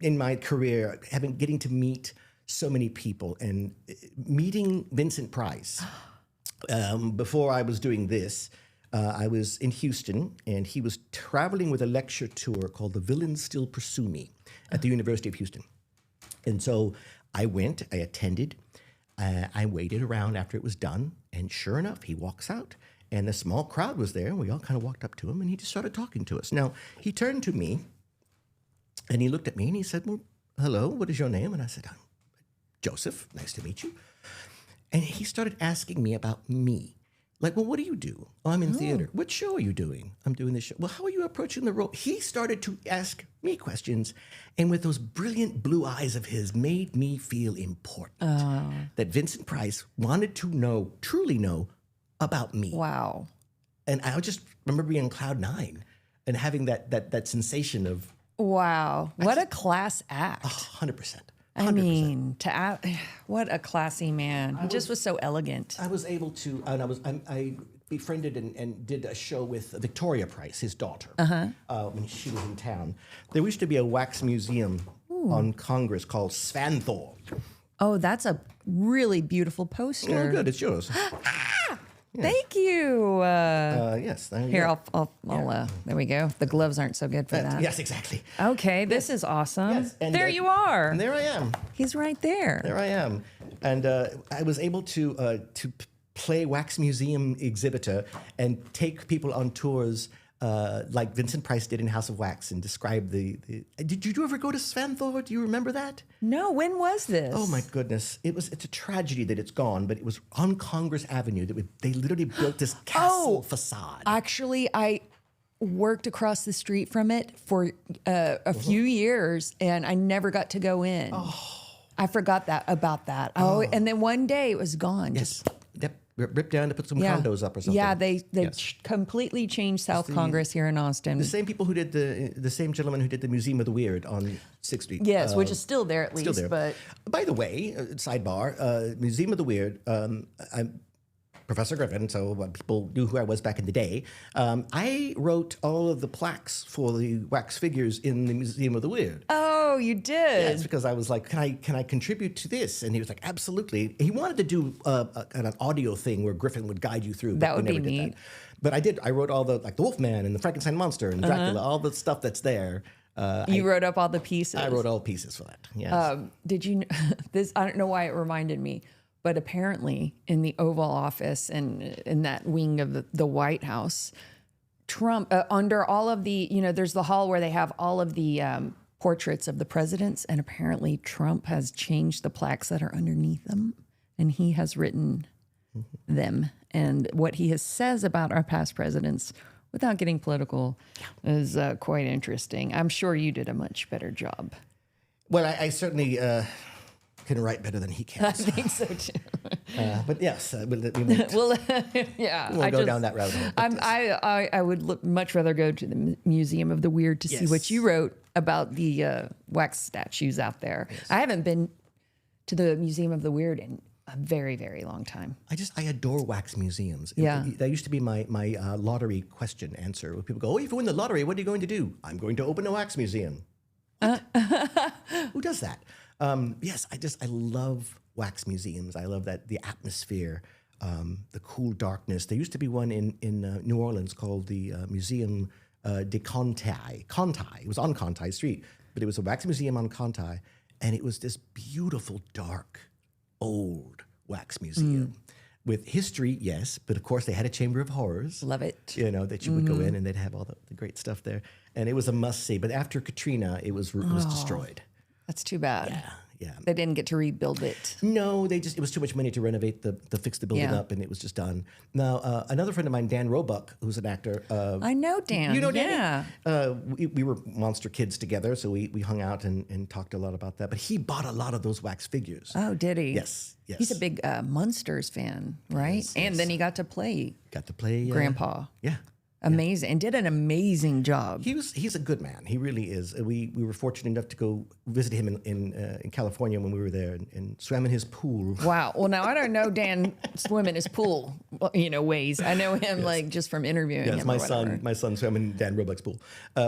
in my career, getting to meet so many people and meeting Vincent Price. Before I was doing this, I was in Houston, and he was traveling with a lecture tour called The Villains Still Pursue Me at the University of Houston. And so I went, I attended, I waited around after it was done, and sure enough, he walks out, and a small crowd was there, and we all kind of walked up to him, and he just started talking to us. Now, he turned to me, and he looked at me, and he said, well, hello, what is your name? And I said, I'm Joseph, nice to meet you. And he started asking me about me. Like, well, what do you do? Oh, I'm in theater. What show are you doing? I'm doing this show. Well, how are you approaching the role? He started to ask me questions, and with those brilliant blue eyes of his, made me feel important. That Vincent Price wanted to know, truly know, about me. Wow. And I just remember being on cloud nine and having that sensation of... Wow. What a class act. 100%. I mean, what a classy man. He just was so elegant. I was able to, and I befriended and did a show with Victoria Price, his daughter, when she was in town. There used to be a wax museum on Congress called Svanthor. Oh, that's a really beautiful poster. Oh, good, it's yours. Yes. Thank you. Yes. There you Here, go. I'll there we go. The gloves aren't so good for that. Yes, exactly. Okay, this is awesome. Yes, and, there you are. And there I am. He's right there. There I am. And I was able to play wax museum exhibitor and take people on tours like Vincent Price did in House of Wax and describe the... Did you ever go to Svanthor? Do you remember that? No, when was this? Oh my goodness. It's a tragedy that it's gone, but it was on Congress Avenue. They literally built this castle facade. Actually, I worked across the street from it for a few years, and I never got to go in. I forgot about that. And then one day it was gone. Yes. Yep. Ripped down to put some condos up or something. Yeah, they completely changed South Congress here in Austin. The same people who did the same gentleman who did the Museum of the Weird on 6th Street. Yes, which is still there at least. Still there. But by the way, sidebar, Museum of the Weird. I'm Professor Griffin, so people knew who I was back in the day. I wrote all of the plaques for the wax figures in the Museum of the Weird. Oh, you did? Yes, because I was like, can I contribute to this? And he was like, absolutely. He wanted to do an audio thing where Griffin would guide you through. That would be neat. But I did. I wrote all the Wolfman and the Frankenstein monster and Dracula, all the stuff that's there. You wrote up all the pieces. I wrote all pieces for that. Yes. Did you? This I don't know why it reminded me. But apparently in the Oval Office and in that wing of the White House, Trump, under all of the, there's the hall where they have all of the portraits of the presidents. And apparently Trump has changed the plaques that are underneath them. And he has written them. And what he says about our past presidents, without getting political, is quite interesting. I'm sure you did a much better job. Well, I certainly... can write better than he can. I think so too. But yes, we won't, yeah, we won't go down that road. I would much rather go to the Museum of the Weird to see what you wrote about the wax statues out there. Yes. I haven't been to the Museum of the Weird in a very, very long time. I adore wax museums. Yeah. That used to be my lottery question answer. Where people go, if you win the lottery, what are you going to do? I'm going to open a wax museum. Who does that? Yes, I love wax museums. I love the atmosphere, the cool darkness. There used to be one in New Orleans called the Museum de Conti. It was on Conti Street, but it was a wax museum on Conti, and it was this beautiful, dark, old wax museum. With history, yes, but of course they had a chamber of horrors. Love it. That you would go in and they'd have all the great stuff there. And it was a must-see. But after Katrina, it was destroyed. That's too bad. Yeah. They didn't get to rebuild it. No, it was too much money to renovate fix the building up, and it was just done. Now, another friend of mine, Dan Roebuck, who's an actor. I know Dan. You know Dan? Yeah. We were monster kids together, so we hung out and talked a lot about that. But he bought a lot of those wax figures. Oh, did he? Yes. He's a big Munsters fan, right? Yes, and then he got to play Grandpa. Yeah. Amazing. And did an amazing job. He's a good man. He really is. We were fortunate enough to go visit him in California when we were there and swam in his pool. Wow. Well, now I don't know Dan swim in his pool, ways. I know him like just from interviewing him. Yes, my son swam in Dan Roebuck's pool,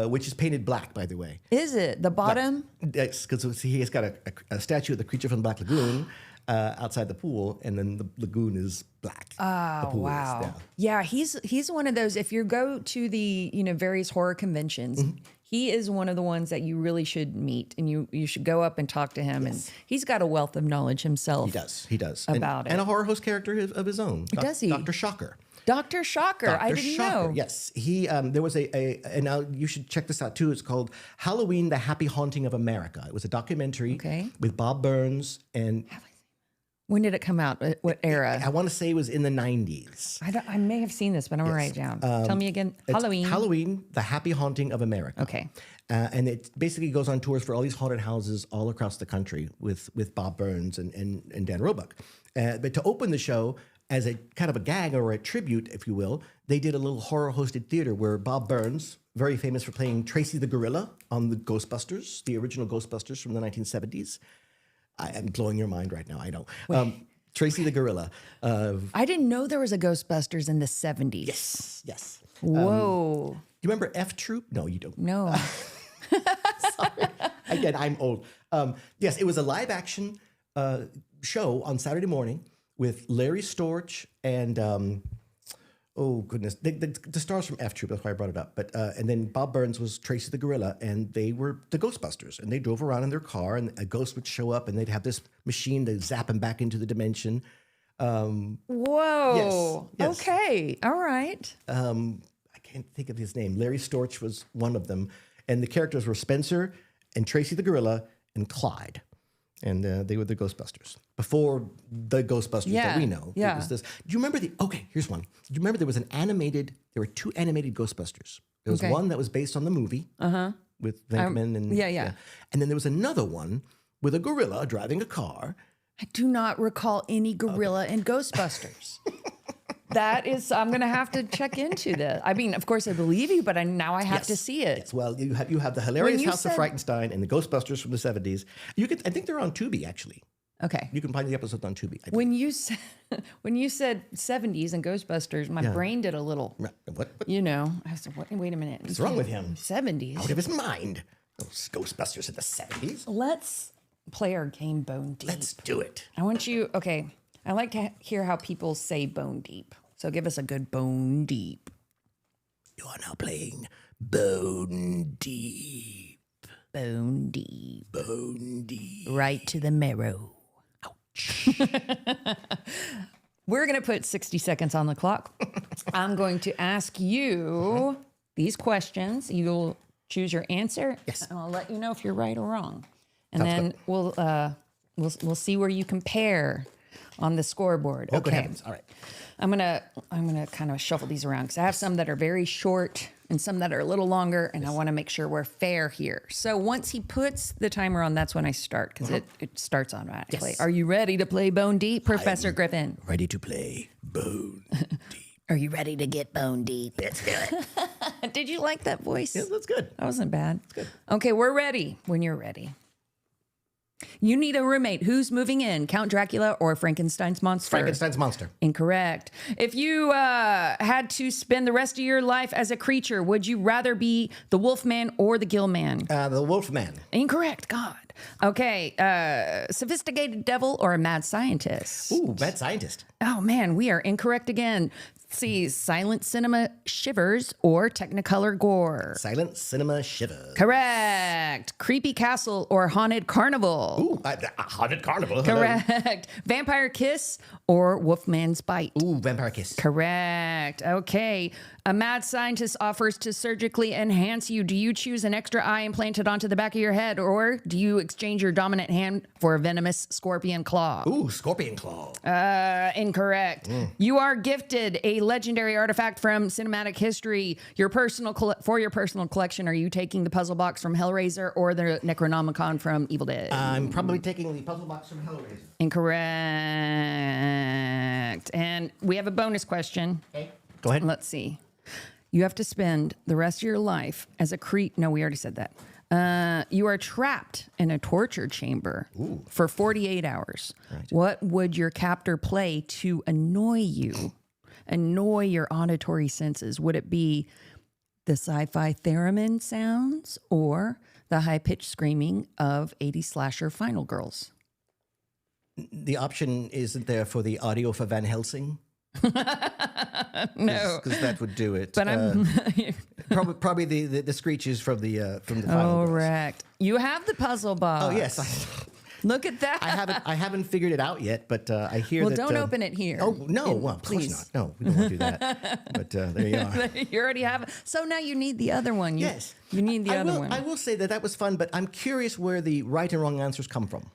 which is painted black, by the way. Is it the bottom? Yes, because he has got a statue of the creature from the Black Lagoon outside the pool, and then the lagoon is black. Oh, wow. Yeah, he's one of those. If you go to the various horror conventions, he is one of the ones that you really should meet, and you should go up and talk to him. Yes. And he's got a wealth of knowledge himself. He does about it, and a horror host character of his own. Does he? Dr. Shocker. Dr. Shocker. I didn't know. Yes, he. There was and now you should check this out too. It's called Halloween: The Happy Haunting of America. It was a documentary with Bob Burns and. When did it come out? What era? I want to say it was in the 90s. I may have seen this, but I'm going to write it down. Tell me again. Halloween, The Happy Haunting of America. Okay. And it basically goes on tours for all these haunted houses all across the country with Bob Burns and Dan Roebuck. But to open the show, as a kind of a gag or a tribute, if you will, they did a little horror-hosted theater where Bob Burns, very famous for playing Tracy the Gorilla on the Ghostbusters, the original Ghostbusters from the 1970s. I am blowing your mind right now. I know. Tracy the Gorilla. I didn't know there was a Ghostbusters in the 70s. Yes. Whoa. You remember F Troop? No, you don't. No. Sorry. Again, I'm old. Yes, it was a live action show on Saturday morning with Larry Storch and oh goodness, the stars from F Troop. That's why I brought it up. But and then Bob Burns was Tracy the Gorilla, and they were the Ghostbusters. And they drove around in their car, and a ghost would show up, and they'd have this machine to zap him back into the dimension. Whoa. Yes. Okay. All right. I can't think of his name. Larry Storch was one of them, and the characters were Spencer and Tracy the Gorilla and Clyde. And they were the Ghostbusters. Before the Ghostbusters that we know. Yeah. It was this. Do you remember here's one. Do you remember there were two animated Ghostbusters. There was one that was based on the movie with Venkman and... Yeah. And then there was another one with a gorilla driving a car. I do not recall any gorilla in Ghostbusters. That is, I'm going to have to check into this. I mean, of course, I believe you, but now I have to see it. Yes, well, you have the hilarious House of Frankenstein and the Ghostbusters from the 70s. I think they're on Tubi, actually. Okay. You can find the episodes on Tubi. When you said 70s and Ghostbusters, my brain did a little, what? I said, wait a minute. What's wrong with him? 70s. Out of his mind. Those Ghostbusters in the 70s. Let's play our game Bone Deep. Let's do it. I like to hear how people say Bone Deep. So give us a good Bone Deep. You are now playing Bone Deep. Bone Deep. Bone Deep. Right to the marrow. Ouch. We're going to put 60 seconds on the clock. I'm going to ask you these questions. You'll choose your answer. Yes. And I'll let you know if you're right or wrong. And Sounds then we'll see where you compare on the scoreboard. Oh, good heavens. All right. I'm gonna kind of shuffle these around because I have some that are very short and some that are a little longer, and I want to make sure we're fair here. So once he puts the timer on, that's when I start because it starts automatically. Yes. Are you ready to play Bone Deep, Professor Griffin? Ready to play Bone Deep. Are you ready to get bone deep? Let's do it. Did you like that voice? Yeah, that's good. That wasn't bad. That's good. Okay, we're ready when you're ready. You need a roommate. Who's moving in? Count Dracula or Frankenstein's monster? Frankenstein's monster. Incorrect. If you had to spend the rest of your life as a creature, would you rather be the Wolfman or the Gillman? The Wolfman. Incorrect. God. Okay. Sophisticated devil or a mad scientist? Ooh, mad scientist. Oh, man, we are incorrect again. Let's see, silent cinema shivers or Technicolor gore? Silent cinema shivers. Correct. Creepy castle or haunted carnival? Ooh, haunted carnival. Correct. Hello. Vampire kiss or Wolfman's bite? Ooh, vampire kiss. Correct. Okay. A mad scientist offers to surgically enhance you. Do you choose an extra eye implanted onto the back of your head, or do you exchange your dominant hand for a venomous scorpion claw? Ooh, scorpion claw. Incorrect. You are gifted a legendary artifact from cinematic history. For your personal collection, are you taking the puzzle box from Hellraiser or the Necronomicon from Evil Dead? I'm probably taking the puzzle box from Hellraiser. Incorrect. And we have a bonus question. Okay, go ahead. Let's see. You have to spend the rest of your life as a creep. No, we already said that. You are trapped in a torture chamber for 48 hours. Right. What would your captor play to annoy you, annoy your auditory senses? Would it be the sci-fi theremin sounds or the high-pitched screaming of 80s slasher final girls? The option isn't there for the audio for Van Helsing? No, because that would do it. But I'm probably the screeches from the final. Correct. You have the puzzle box. Oh yes, Look at that. I haven't figured it out yet, but I hear that. Well, don't open it here. Oh no, well, of course not. No, we don't want to do that. But there you are. You already have it. So now you need the other one. Yes, you need the other one. I will say that was fun, but I'm curious where the right and wrong answers come from.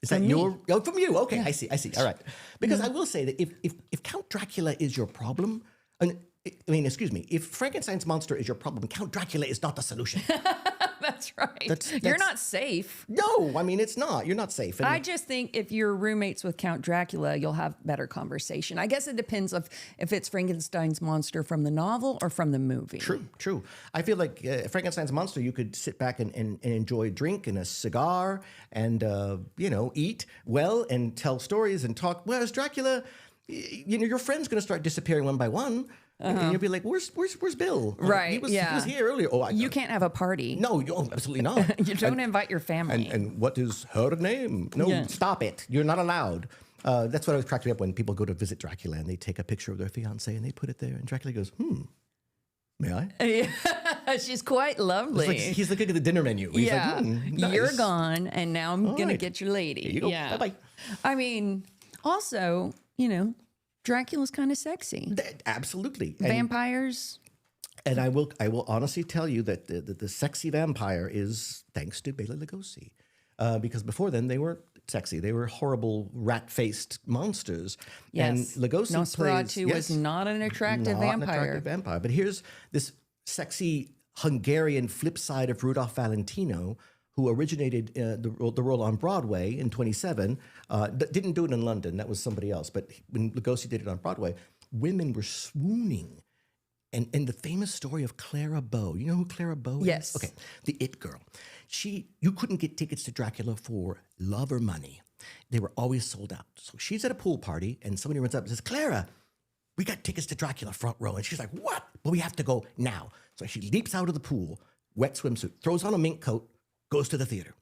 Is that me. from you? Okay, yeah. I see. All right. Because I will say that if Count Dracula is your problem, excuse me, if Frankenstein's monster is your problem, Count Dracula is not the solution. That's right. You're not safe. No, it's not. You're not safe. I just think if you're roommates with Count Dracula, you'll have better conversation. I guess it depends if it's Frankenstein's monster from the novel or from the movie. True. I feel like Frankenstein's monster, you could sit back and enjoy a drink and a cigar and, eat well and tell stories and talk. Whereas Dracula, your friend's going to start disappearing one by one. And you'll be like, where's Bill? Right, He was here earlier. Oh, you can't have a party. No, absolutely not. You don't invite your family. And what is her name? No, Stop it. You're not allowed. That's what always cracks me up when people go to visit Dracula and they take a picture of their fiancée and they put it there. And Dracula goes, may I? Yeah, she's quite lovely. Like, he's looking at the dinner menu. He's like, nice. You're gone, and now I'm going to get your lady. Here you go. Yeah. Bye-bye. Also, Dracula's kind of sexy. Absolutely. Vampires. And I will honestly tell you that the sexy vampire is thanks to Bela Lugosi. Because before then, they weren't sexy. They were horrible, rat-faced monsters. Yes. And Lugosi Nosferatu was not an attractive vampire. But here's this sexy Hungarian flip side of Rudolph Valentino, who originated the role on Broadway in 27, didn't do it in London. That was somebody else. But when Lugosi did it on Broadway, women were swooning. And the famous story of Clara Bow. You know who Clara Bow is? Yes. Okay, the It Girl. You couldn't get tickets to Dracula for love or money. They were always sold out. So she's at a pool party, and somebody runs up and says, Clara, we got tickets to Dracula front row. And she's like, what? Well, we have to go now. So she leaps out of the pool, wet swimsuit, throws on a mink coat, goes to the theater,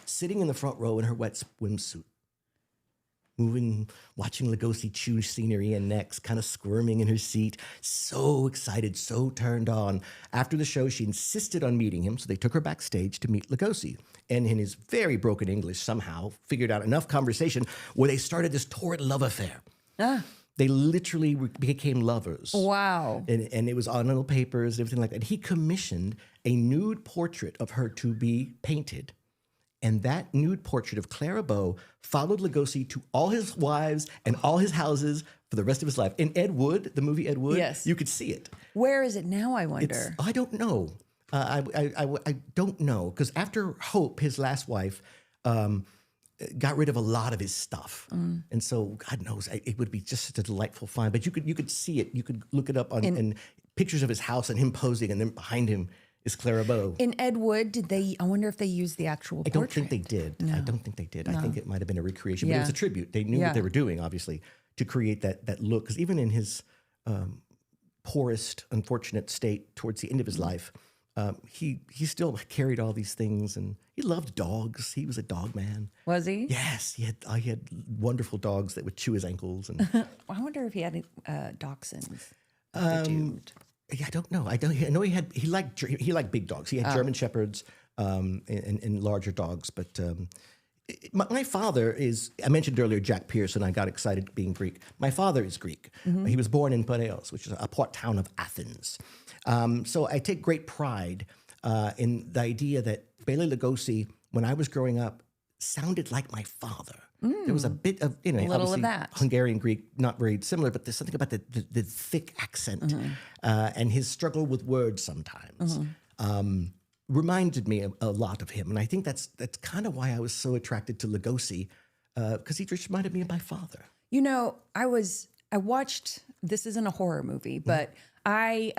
sitting in the front row in her wet swimsuit, moving, watching Lugosi chew scenery and necks, kind of squirming in her seat, so excited, so turned on. After the show, she insisted on meeting him, so they took her backstage to meet Lugosi. And in his very broken English, somehow figured out enough conversation where they started this torrid love affair. They literally became lovers. Wow. And it was on little papers and everything like that. And he commissioned a nude portrait of her to be painted. And that nude portrait of Clara Bow followed Lugosi to all his wives and all his houses for the rest of his life. In Ed Wood, the movie Ed Wood, yes, you could see it. Where is it now, I wonder? I don't know. I don't know. Because after Hope, his last wife, got rid of a lot of his stuff. And so, God knows, it would be just such a delightful find. But you could see it. You could look it up on and pictures of his house and him posing, and then behind him is Clara Bow. In Ed Wood, I wonder if they used the actual portrait. I don't think they did. No. I don't think they did. No. I think it might have been a recreation. Yeah. But it was a tribute. They knew what they were doing, obviously, to create that look. Because even in his poorest, unfortunate state towards the end of his life, he still carried all these things, and he loved dogs. He was a dog man. Was he? Yes, he had wonderful dogs that would chew his ankles. And I wonder if he had dachshunds. Yeah, I don't know. I know he liked big dogs. He had German shepherds and larger dogs. But my father is. I mentioned earlier Jack Pierce, and I got excited being Greek. My father is Greek. He was born in Piraeus, which is a port town of Athens. So I take great pride in the idea that Bela Lugosi, when I was growing up, sounded like my father. There was a bit of, a little obviously of that. Hungarian Greek, not very similar, but there's something about the thick accent and his struggle with words sometimes reminded me a lot of him. And I think that's kind of why I was so attracted to Lugosi, because he just reminded me of my father. I watched, this isn't a horror movie, but I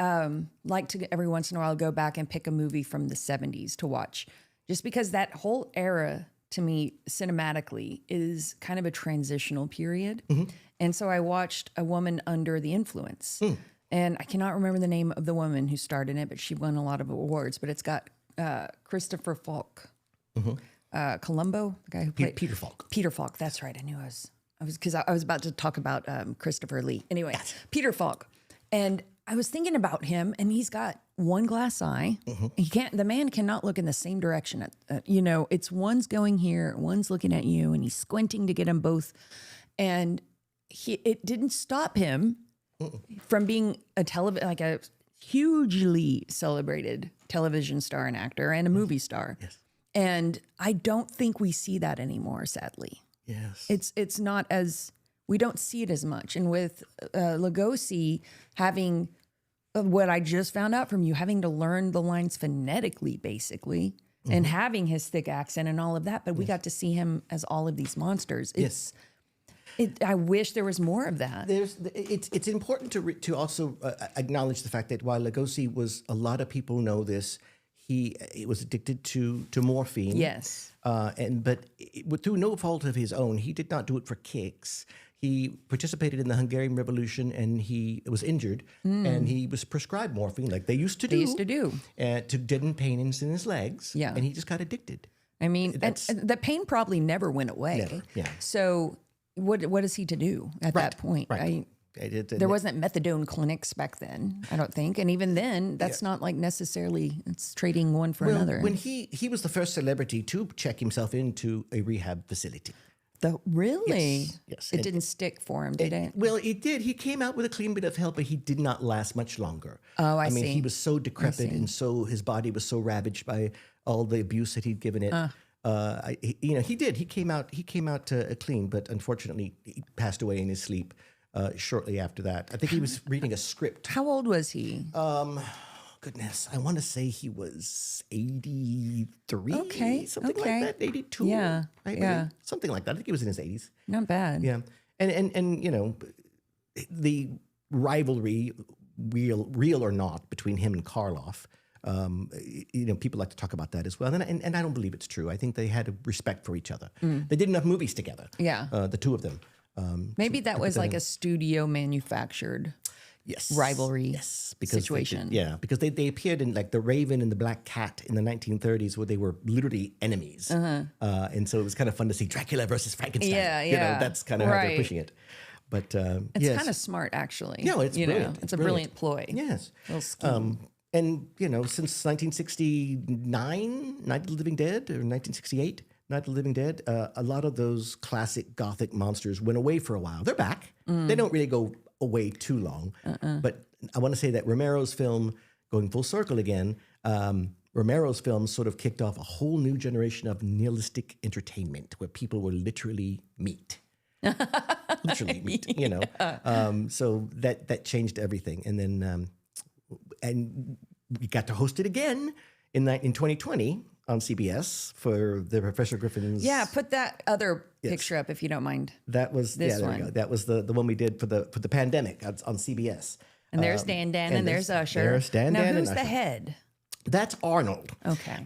like to every once in a while go back and pick a movie from the 70s to watch, just because that whole era to me cinematically is kind of a transitional period. And so I watched A Woman Under the Influence. And I cannot remember the name of the woman who starred in it, but she won a lot of awards. But it's got Christopher Falk, Columbo, the guy who played Peter Falk. Peter Falk, that's right. I knew I was because I was about to talk about Christopher Lee. Anyway, Peter Falk. And I was thinking about him, and he's got one glass eye. The man cannot look in the same direction. It's one's going here, one's looking at you, and he's squinting to get them both. And it didn't stop him from being a hugely celebrated television star and actor and a movie star. Yes. And I don't think we see that anymore, sadly. Yes. It's not as, we don't see it as much. And with Lugosi having what I just found out from you, having to learn the lines phonetically, basically, and having his thick accent and all of that, but we got to see him as all of these monsters. I wish there was more of that. It's important to also acknowledge the fact that while Lugosi was, a lot of people know this, he was addicted to morphine. Yes. But through no fault of his own, he did not do it for kicks. He participated in the Hungarian Revolution, and he was injured, and he was prescribed morphine like they used to do. To deaden pains in his legs. Yeah. And he just got addicted. I mean, and the pain probably never went away. Never, yeah. So what is he to do at that point? Right. There wasn't methadone clinics back then, I don't think. And even then, that's not like necessarily, it's trading one for another. When he was the first celebrity to check himself into a rehab facility. Really? Yes. It didn't stick for him, did it? Well, it did. He came out with a clean bit of health, but he did not last much longer. Oh, I mean, see. he was so decrepit, and so his body was so ravaged by all the abuse that he'd given it. He did. He came out clean, but unfortunately, he passed away in his sleep shortly after that. I think he was reading a script. How old was he? Goodness, I want to say he was 83. Okay. Something like that. 82. Yeah. Right? Yeah. Something like that. I think he was in his 80s. Not bad. Yeah. And the rivalry, real or not, between him and Karloff, people like to talk about that as well. And I don't believe it's true. I think they had a respect for each other. They did enough movies together. Yeah. The two of them. Maybe that was like a studio manufactured rivalry situation. Because they appeared in like The Raven and The Black Cat in the 1930s, where they were literally enemies. And so it was kind of fun to see Dracula versus Frankenstein. Yeah. That's kind of how they're pushing it. But it's kind of smart, actually. Yeah, it's brilliant. It's a brilliant ploy. Yes. Little scheme. And, since 1969, Night of the Living Dead, or 1968, Night of the Living Dead, a lot of those classic Gothic monsters went away for a while. They're back. They don't really go away too long. But I want to say that Romero's film, going full circle again, Romero's film sort of kicked off a whole new generation of nihilistic entertainment where people were literally meat. Literally meat, So that changed everything. And then and we got to host it again in 2020 on CBS for the Professor Griffin's. Yeah, put that other picture up if you don't mind. That was this one. We go. That was the one we did for the pandemic on CBS. And there's Dan and there's Usher. There's Dan now, and who's Usher. the head? That's Arnold. Okay.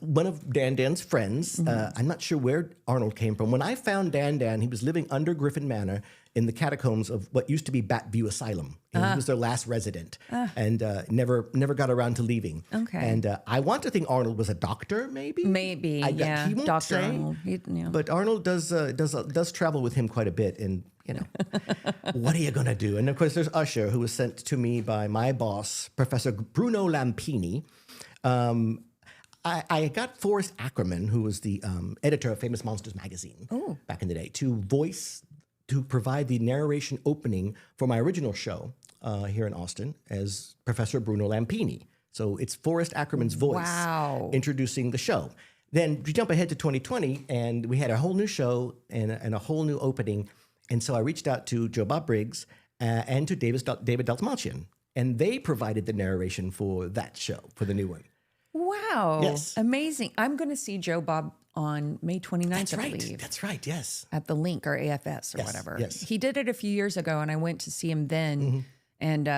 One of Dan's friends. I'm not sure where Arnold came from. When I found Dan, he was living under Griffin Manor in the catacombs of what used to be Bat View Asylum. And he was their last resident and never got around to leaving. Okay. And I want to think Arnold was a doctor, maybe? Maybe, He won't Dr. say. Arnold. But Arnold does travel with him quite a bit. And, what are you going to do? And, of course, there's Usher, who was sent to me by my boss, Professor Bruno Lampini. I got Forrest Ackerman, who was the editor of Famous Monsters magazine back in the day, to provide the narration opening for my original show here in Austin as Professor Bruno Lampini. So it's Forrest Ackerman's voice introducing the show. Then we jump ahead to 2020, and we had a whole new show and a whole new opening. And so I reached out to Joe Bob Briggs and to David Daltmalchian, and they provided the narration for that show, for the new one. Wow. Yes. Amazing. I'm going to see Joe Bob on May 29th, I believe. That's right, yes. At the Link or AFS or whatever. Yes. He did it a few years ago, and I went to see him then. And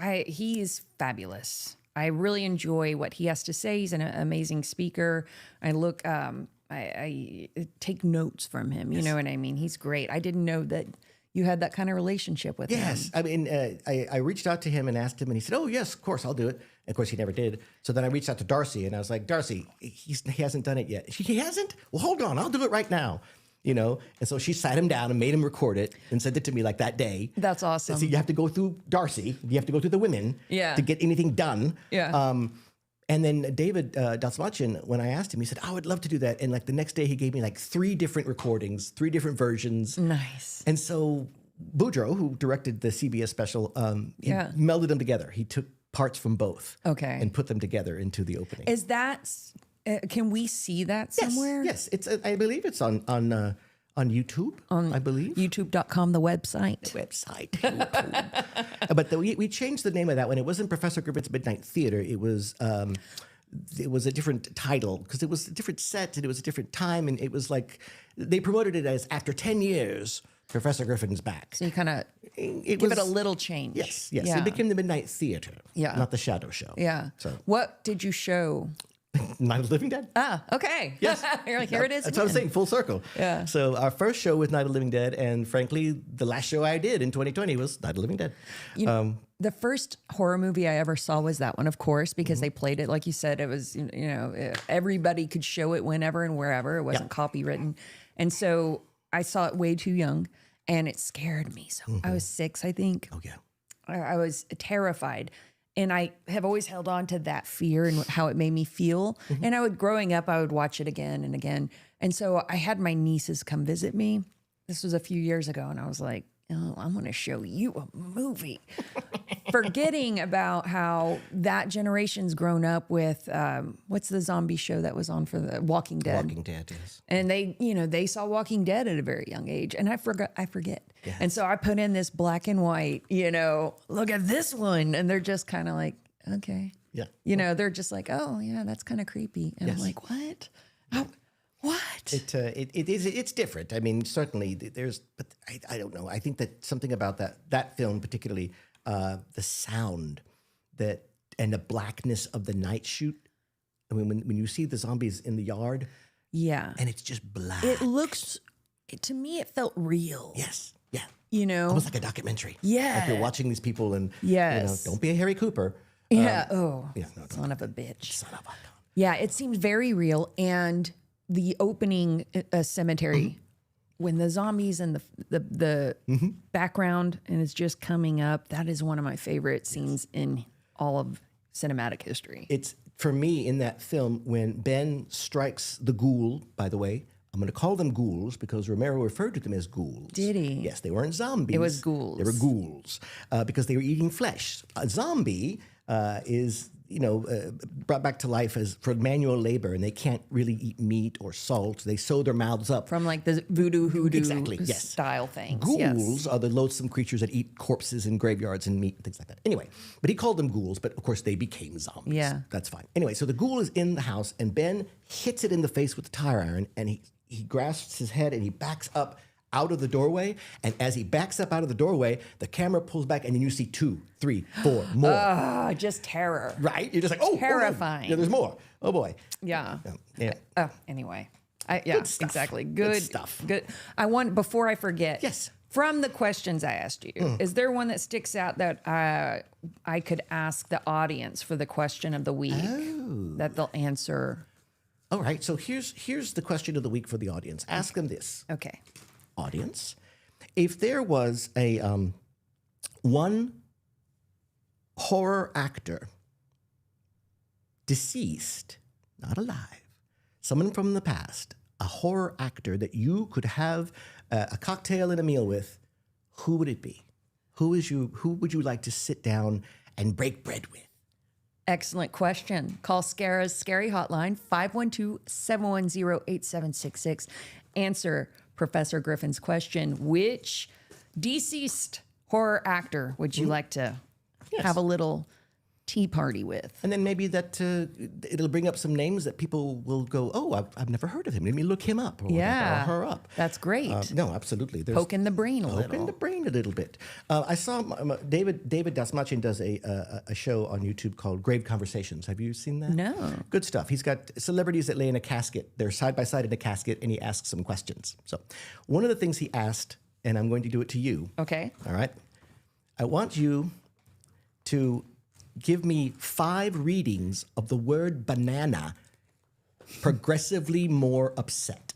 He's fabulous. I really enjoy what he has to say. He's an amazing speaker. I take notes from him. You know what I mean? He's great. I didn't know that you had that kind of relationship with him. Yes. I mean, I reached out to him and asked him, and he said, "Oh, yes, of course, I'll do it." And of course, he never did. So then I reached out to Darcy, and I was like, "Darcy, he hasn't done it yet." He hasn't? Well, hold on. I'll do it right now. And so she sat him down and made him record it and sent it to me like that day. That's awesome. So you have to go through Darcy. You have to go through the women to get anything done. Yeah. And then David Dalsmachin, when I asked him, he said, "I would love to do that." And like the next day, he gave me like 3 different recordings, 3 different versions. Nice. And so Boudreaux, who directed the CBS special, he melded them together. He took parts from both and put them together into the opening. Is that... can we see that somewhere? Yes. It's. I believe it's on YouTube. I believe YouTube.com, the website. YouTube. But we changed the name of that one. It wasn't Professor Griffin's Midnight Theater. It was a different title because it was a different set and it was a different time, and it was like they promoted it as after 10 years. Professor Griffin's back. So you kind of give it a little change. Yes. Yeah. It became the Midnight Theater. Yeah. Not the Shadow Show. Yeah. So what did you show? Night of the Living Dead. Ah, okay. Yes. You're like, here it is. That's what I'm saying, full circle. Yeah. So our first show was Night of the Living Dead, and frankly, the last show I did in 2020 was Night of the Living Dead. The first horror movie I ever saw was that one, of course, because they played it. Like you said, it was, everybody could show it whenever and wherever. It wasn't copywritten. And so I saw it way too young, and it scared me. So I was 6, I think. Oh, yeah. I was terrified. And I have always held on to that fear and how it made me feel. And growing up, I would watch it again and again. And so I had my nieces come visit me. This was a few years ago. And I was like, "Oh, I'm going to show you a movie." Forgetting about how that generation's grown up with, what's the zombie show that was on for the Walking Dead? Walking Dead, yes. And they saw Walking Dead at a very young age. And I forget. Yes. And so I put in this black and white, look at this one. And they're just kind of like, okay. Yeah. They're just like, oh yeah, that's kind of creepy. And I'm like, what? What? It's different. I mean, certainly but I don't know. I think that something about that film, particularly the sound and the blackness of the night shoot. I mean, when you see the zombies in the yard, and it's just black. It looks, to me, it felt real. Yes, yeah. Almost like a documentary. Yeah, like you're watching these people, and don't be a Harry Cooper. Yeah. Son of a bitch. Son of a gun. Yeah, it seems very real, and the opening cemetery. When the zombies and the background and it's just coming up, that is one of my favorite scenes in all of cinematic history. It's, for me, in that film, when Ben strikes the ghoul, by the way, I'm going to call them ghouls because Romero referred to them as ghouls. Did he? Yes, they weren't zombies. It was ghouls. They were ghouls because they were eating flesh. A zombie is... brought back to life as for manual labor, and they can't really eat meat or salt. They sew their mouths up. From like the voodoo hoodoo yes. style things. Ghouls are the loathsome creatures that eat corpses in graveyards and meat and things like that. Anyway, but he called them ghouls, but of course they became zombies. Yeah. That's fine. Anyway, so the ghoul is in the house, and Ben hits it in the face with the tire iron, and he grasps his head and he backs up out of the doorway, and as he backs up out of the doorway, the camera pulls back, and then you see 2, 3, 4 more. Just terror. Right? You're just like, oh, terrifying. Yeah, there's more. Oh boy. Yeah. Anyway. Good stuff. Exactly. Good stuff. Good. Before I forget. Yes. From the questions I asked you, is there one that sticks out that I could ask the audience for the question of the week that they'll answer? All right. So here's the question of the week for the audience. Ask them this. Okay. Audience, if there was a one horror actor, deceased, not alive, someone from the past, a horror actor that you could have a cocktail and a meal with, who would it be? Who would you like to sit down and break bread with? Excellent question. Call Scarah's Scary Hotline, 512-710-8766. Answer Professor Griffin's question. Which deceased horror actor would you like to have a little tea party with. And then maybe that it'll bring up some names that people will go, oh, I've never heard of him. Let me look him up or whatever, or her up. That's great. No, absolutely. Poking the brain a little. Poking the brain a little bit. I saw David Dasmachin does a show on YouTube called Grave Conversations. Have you seen that? No. Good stuff. He's got celebrities that lay in a casket. They're side by side in a casket, and he asks some questions. So one of the things he asked, and I'm going to do it to you. Okay. All right. I want you to give me 5 readings of the word banana progressively more upset.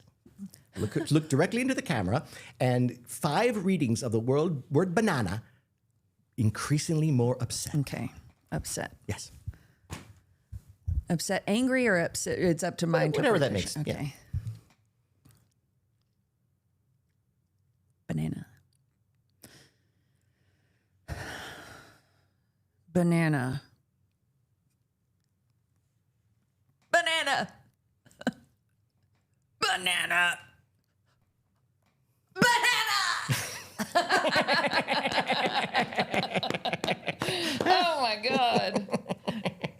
Look directly into the camera, and 5 readings of the word banana increasingly more upset. Okay. Upset. Yes. Upset, angry, or upset? It's up to my Whatever that interpretation. makes. Okay. Banana. Banana. Banana. Banana. Oh my God.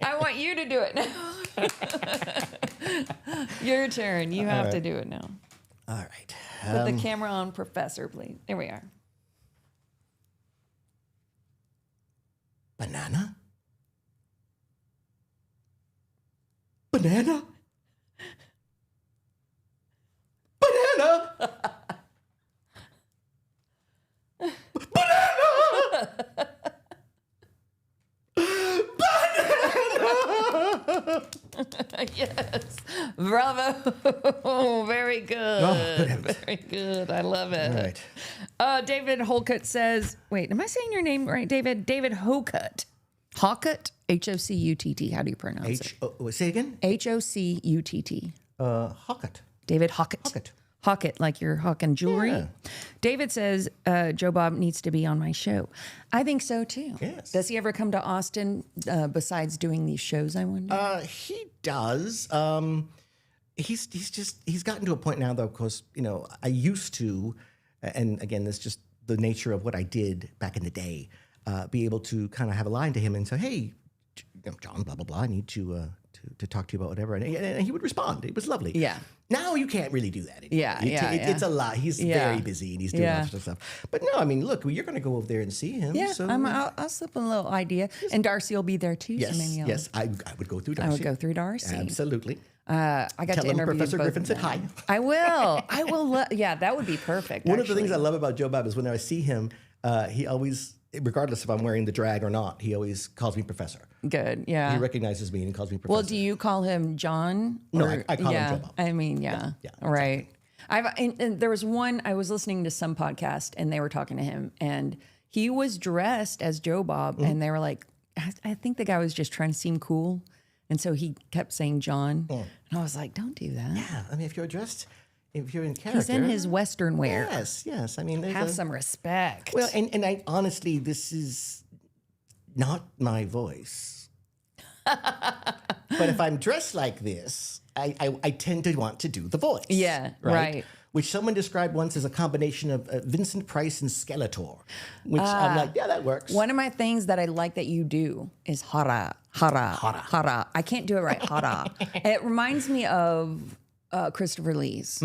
I want you to do it now. Your turn. You have to do it now. All right. Put the camera on Professor, please. There we are. Banana? Banana? Banana? Yes. Bravo. Very good. Very good. I love it. All right. David Holcutt says, wait, am I saying your name right, David? David Holcutt. Hocutt? H-O-C-U-T-T. How do you pronounce it? Say again? H-O-C-U-T-T. Hockett. David Hocutt. Hockett. Hockett, like you're hawking jewelry. Yeah. David says, Joe Bob needs to be on my show. I think so, too. Yes. Does he ever come to Austin besides doing these shows, I wonder? He does. He's gotten to a point now, though, of course, I used to, and again, this is just the nature of what I did back in the day, be able to kind of have a line to him and say, hey, John, blah, blah, blah, I need to talk to you about whatever. And he would respond. It was lovely. Yeah. Now you can't really do that anymore. Yeah, It's a lot. He's very busy and he's doing lots of stuff. But no, I mean, look, you're going to go over there and see him. Yeah, so, I'll slip a little idea. And Darcy will be there, too. Yes, so maybe yes. I would go through Darcy. I would go through Darcy. Absolutely. I got Tell to him interview Professor both Griffin of said them. hi. I will. Yeah, that would be perfect. One of the things I love about Joe Bob is when I see him, he always, regardless if I'm wearing the drag or not, he always calls me Professor. Good, yeah. He recognizes me and calls me Professor. Well, do you call him John? No, I call him Joe Bob. I mean, yeah. Right. And there was one, I was listening to some podcast and they were talking to him and he was dressed as Joe Bob and they were like, I think the guy was just trying to seem cool. And so he kept saying John. And I was like, don't do that. Yeah, I mean, if you're in character. He's in his Western wear. Yes. I mean, have some respect. Well, and I honestly, this is not my voice. But if I'm dressed like this, I tend to want to do the voice. Yeah, right. Which someone described once as a combination of Vincent Price and Skeletor. Which I'm like, yeah, that works. One of my things that I like that you do is hara. I can't do it right. Hara. It reminds me of Christopher Lee's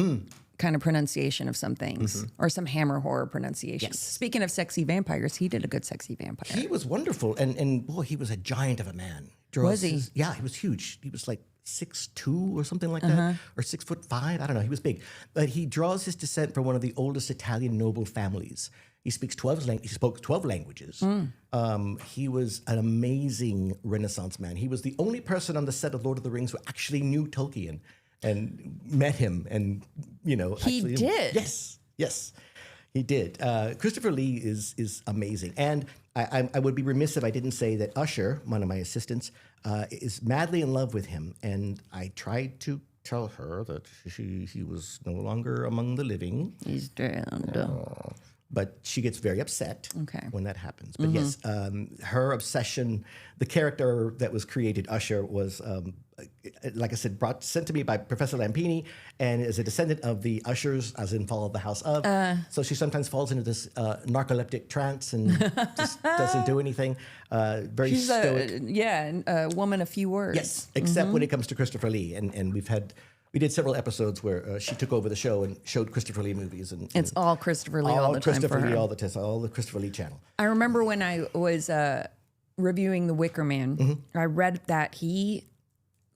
kind of pronunciation of some things or some Hammer horror pronunciations. Yes. Speaking of sexy vampires, he did a good sexy vampire. He was wonderful. And boy, he was a giant of a man. Was he? Yeah, he was huge. He was like 6'2" or something like that, or 6'5". I don't know. He was big, but he draws his descent from one of the oldest Italian noble families. He speaks 12 He spoke 12 languages. He was an amazing Renaissance man. He was the only person on the set of Lord of the Rings who actually knew Tolkien and met him, and He did. Yes, he did. Christopher Lee is amazing, and I would be remiss if I didn't say that Usher, one of my assistants, is madly in love with him, and I tried to tell her that he was no longer among the living. He's dead. but she gets very upset Okay. when that happens. But yes, her obsession, the character that was created, Usher, was, like I said, sent to me by Professor Lampini, and is a descendant of the Ushers, as in Fall of the House of. So she sometimes falls into this narcoleptic trance and just doesn't do anything. Very She's stoic. a woman of few words. Yes, except when it comes to Christopher Lee, and we did several episodes where she took over the show and showed Christopher Lee movies, and It's all Christopher Lee all the time Christopher for Lee her. all the Christopher Lee channel. I remember when I was reviewing The Wicker Man, I read that he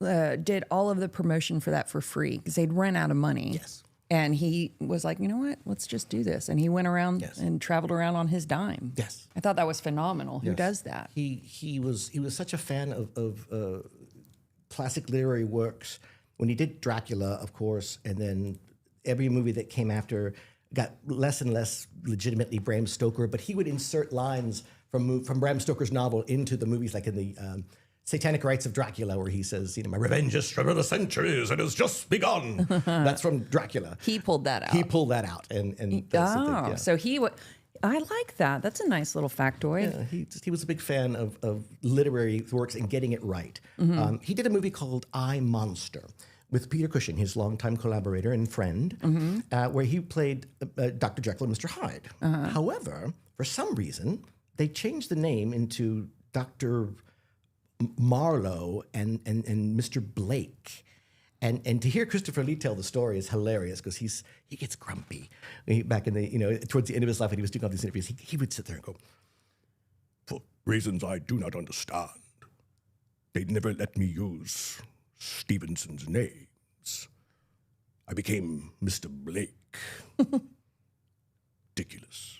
did all of the promotion for that for free because they'd run out of money. Yes. And he was like, you know what? Let's just do this. And he went around and traveled around on his dime. Yes. I thought that was phenomenal. Who does that? He was such a fan of classic literary works. When he did Dracula, of course, and then every movie that came after got less and less legitimately Bram Stoker, but he would insert lines from Bram Stoker's novel into the movies, like in the Satanic Rites of Dracula, where he says, my revenge is for the centuries, it has just begun. That's from Dracula. He pulled that out. He pulled that out. And that's the thing, yeah. So I like that. That's a nice little factoid. Yeah, he was a big fan of literary works and getting it right. He did a movie called I, Monster with Peter Cushing, his longtime collaborator and friend, where he played Dr. Jekyll and Mr. Hyde. However, for some reason, they changed the name into Dr. Marlowe and Mr. Blake. And to hear Christopher Lee tell the story is hilarious because he gets grumpy. Back in the, towards the end of his life when he was doing all these interviews, he would sit there and go, for reasons I do not understand, they never let me use Stevenson's names. I became Mr. Blake. Ridiculous.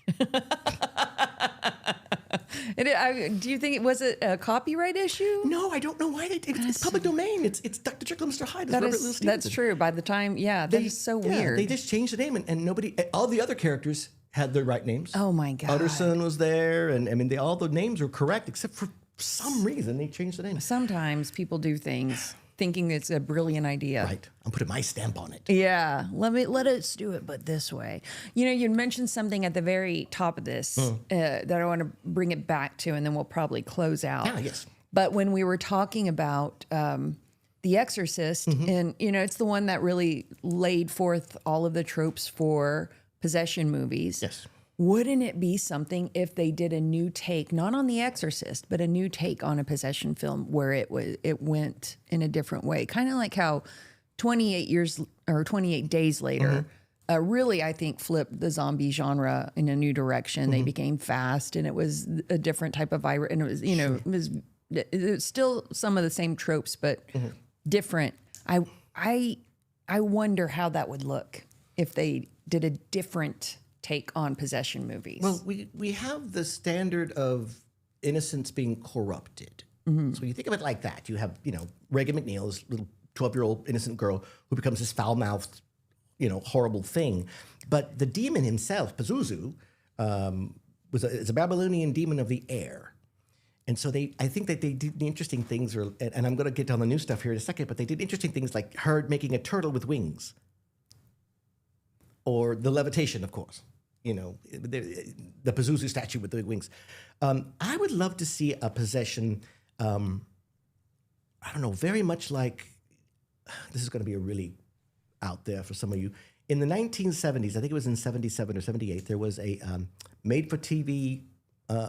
Do you think it was a copyright issue? No, I don't know why they did it. It's public domain. It's Dr. Jekyll and Mr. Hyde. It's Robert Louis Stevenson. That's true. By the time, that is so weird. They just changed the name, and nobody, all the other characters had their right names. Oh my God. Utterson was there, and I mean, all the names were correct, except for some reason they changed the name. Sometimes people do things thinking it's a brilliant idea. Right. I'm putting my stamp on it. Yeah. Let us do it, but this way. You mentioned something at the very top of this that I want to bring it back to, and then we'll probably close out. Ah, yes. But when we were talking about The Exorcist, and it's the one that really laid forth all of the tropes for possession movies. Yes. Wouldn't it be something if they did a new take, not on The Exorcist, but a new take on a possession film where it went in a different way? Kind of like how 28 Days Later really, I think, flipped the zombie genre in a new direction. They became fast, and it was a different type of virus, and it was, it was still some of the same tropes, but different. I wonder how that would look if they did a different take on possession movies. Well, we have the standard of innocence being corrupted. So when you think of it like that, you have, Reagan McNeil, this little 12-year-old innocent girl who becomes this foul-mouthed, horrible thing. But the demon himself, Pazuzu, is a Babylonian demon of the air. And so I think that they did the interesting things, and I'm going to get on the new stuff here in a second, but they did interesting things like her making a turtle with wings. Or the levitation, of course. The Pazuzu statue with the wings. I would love to see a possession, very much like, this is going to be a really out there for some of you. In the 1970s, I think it was in 77 or 78, there was a made-for-TV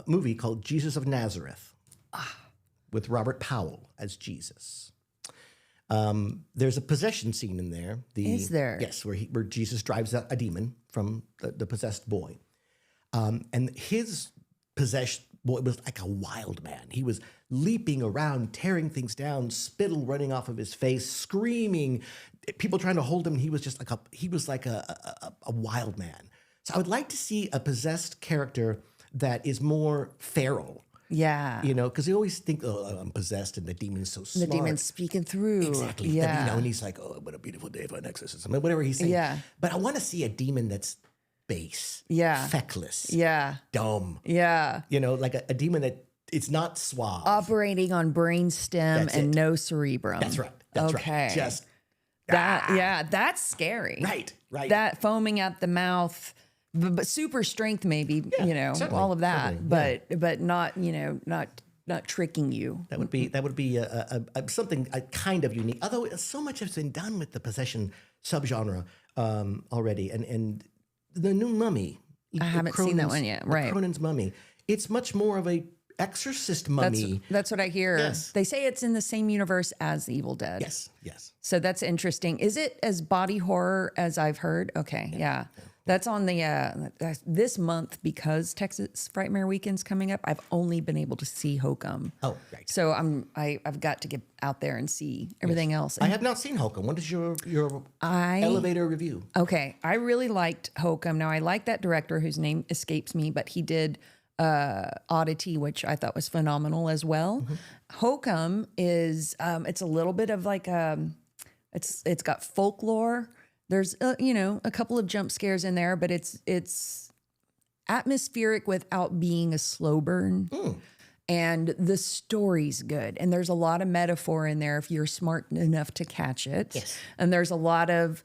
movie called Jesus of Nazareth with Robert Powell as Jesus. There's a possession scene in there. Is there? Yes, where Jesus drives out a demon from the possessed boy. And his possessed boy was like a wild man. He was leaping around, tearing things down, spittle running off of his face, screaming, people trying to hold him. He was just like a wild man. So I would like to see a possessed character that is more feral. Yeah. Because they always think, I'm possessed and the demon's so smart. The demon's speaking through. Exactly. Yeah. And he's like, what a beautiful day for an exorcism, whatever he's saying. Yeah. But I want to see a demon that's base. Yeah. Feckless. Yeah. Dumb. Yeah. Like a demon that it's not suave. Operating on brainstem and no cerebrum. That's right. That's right. Just that. Yeah. That's scary. Right. That foaming at the mouth, but super strength maybe, certainly, all of that, certainly, but not, not tricking you. That would be something kind of unique. Although so much has been done with the possession subgenre already, and the new Mummy. I haven't seen that one yet. Right, Cronen's Mummy. It's much more of a exorcist mummy. That's what I hear. Yes. They say it's in the same universe as The Evil Dead. Yes. So that's interesting. Is it as body horror as I've heard? Okay, yeah. That's on the this month because Texas Frightmare Weekend's coming up. I've only been able to see Hokum. Oh, right. So I've got to get out there and see everything else. I have not seen Hokum. What is your elevator review? Okay, I really liked Hokum. Now I like that director whose name escapes me, but he did Oddity, which I thought was phenomenal as well. Hokum is it's a little bit of like it's got folklore. There's a couple of jump scares in there, but it's atmospheric without being a slow burn. And the story's good. And there's a lot of metaphor in there if you're smart enough to catch it. Yes. And there's a lot of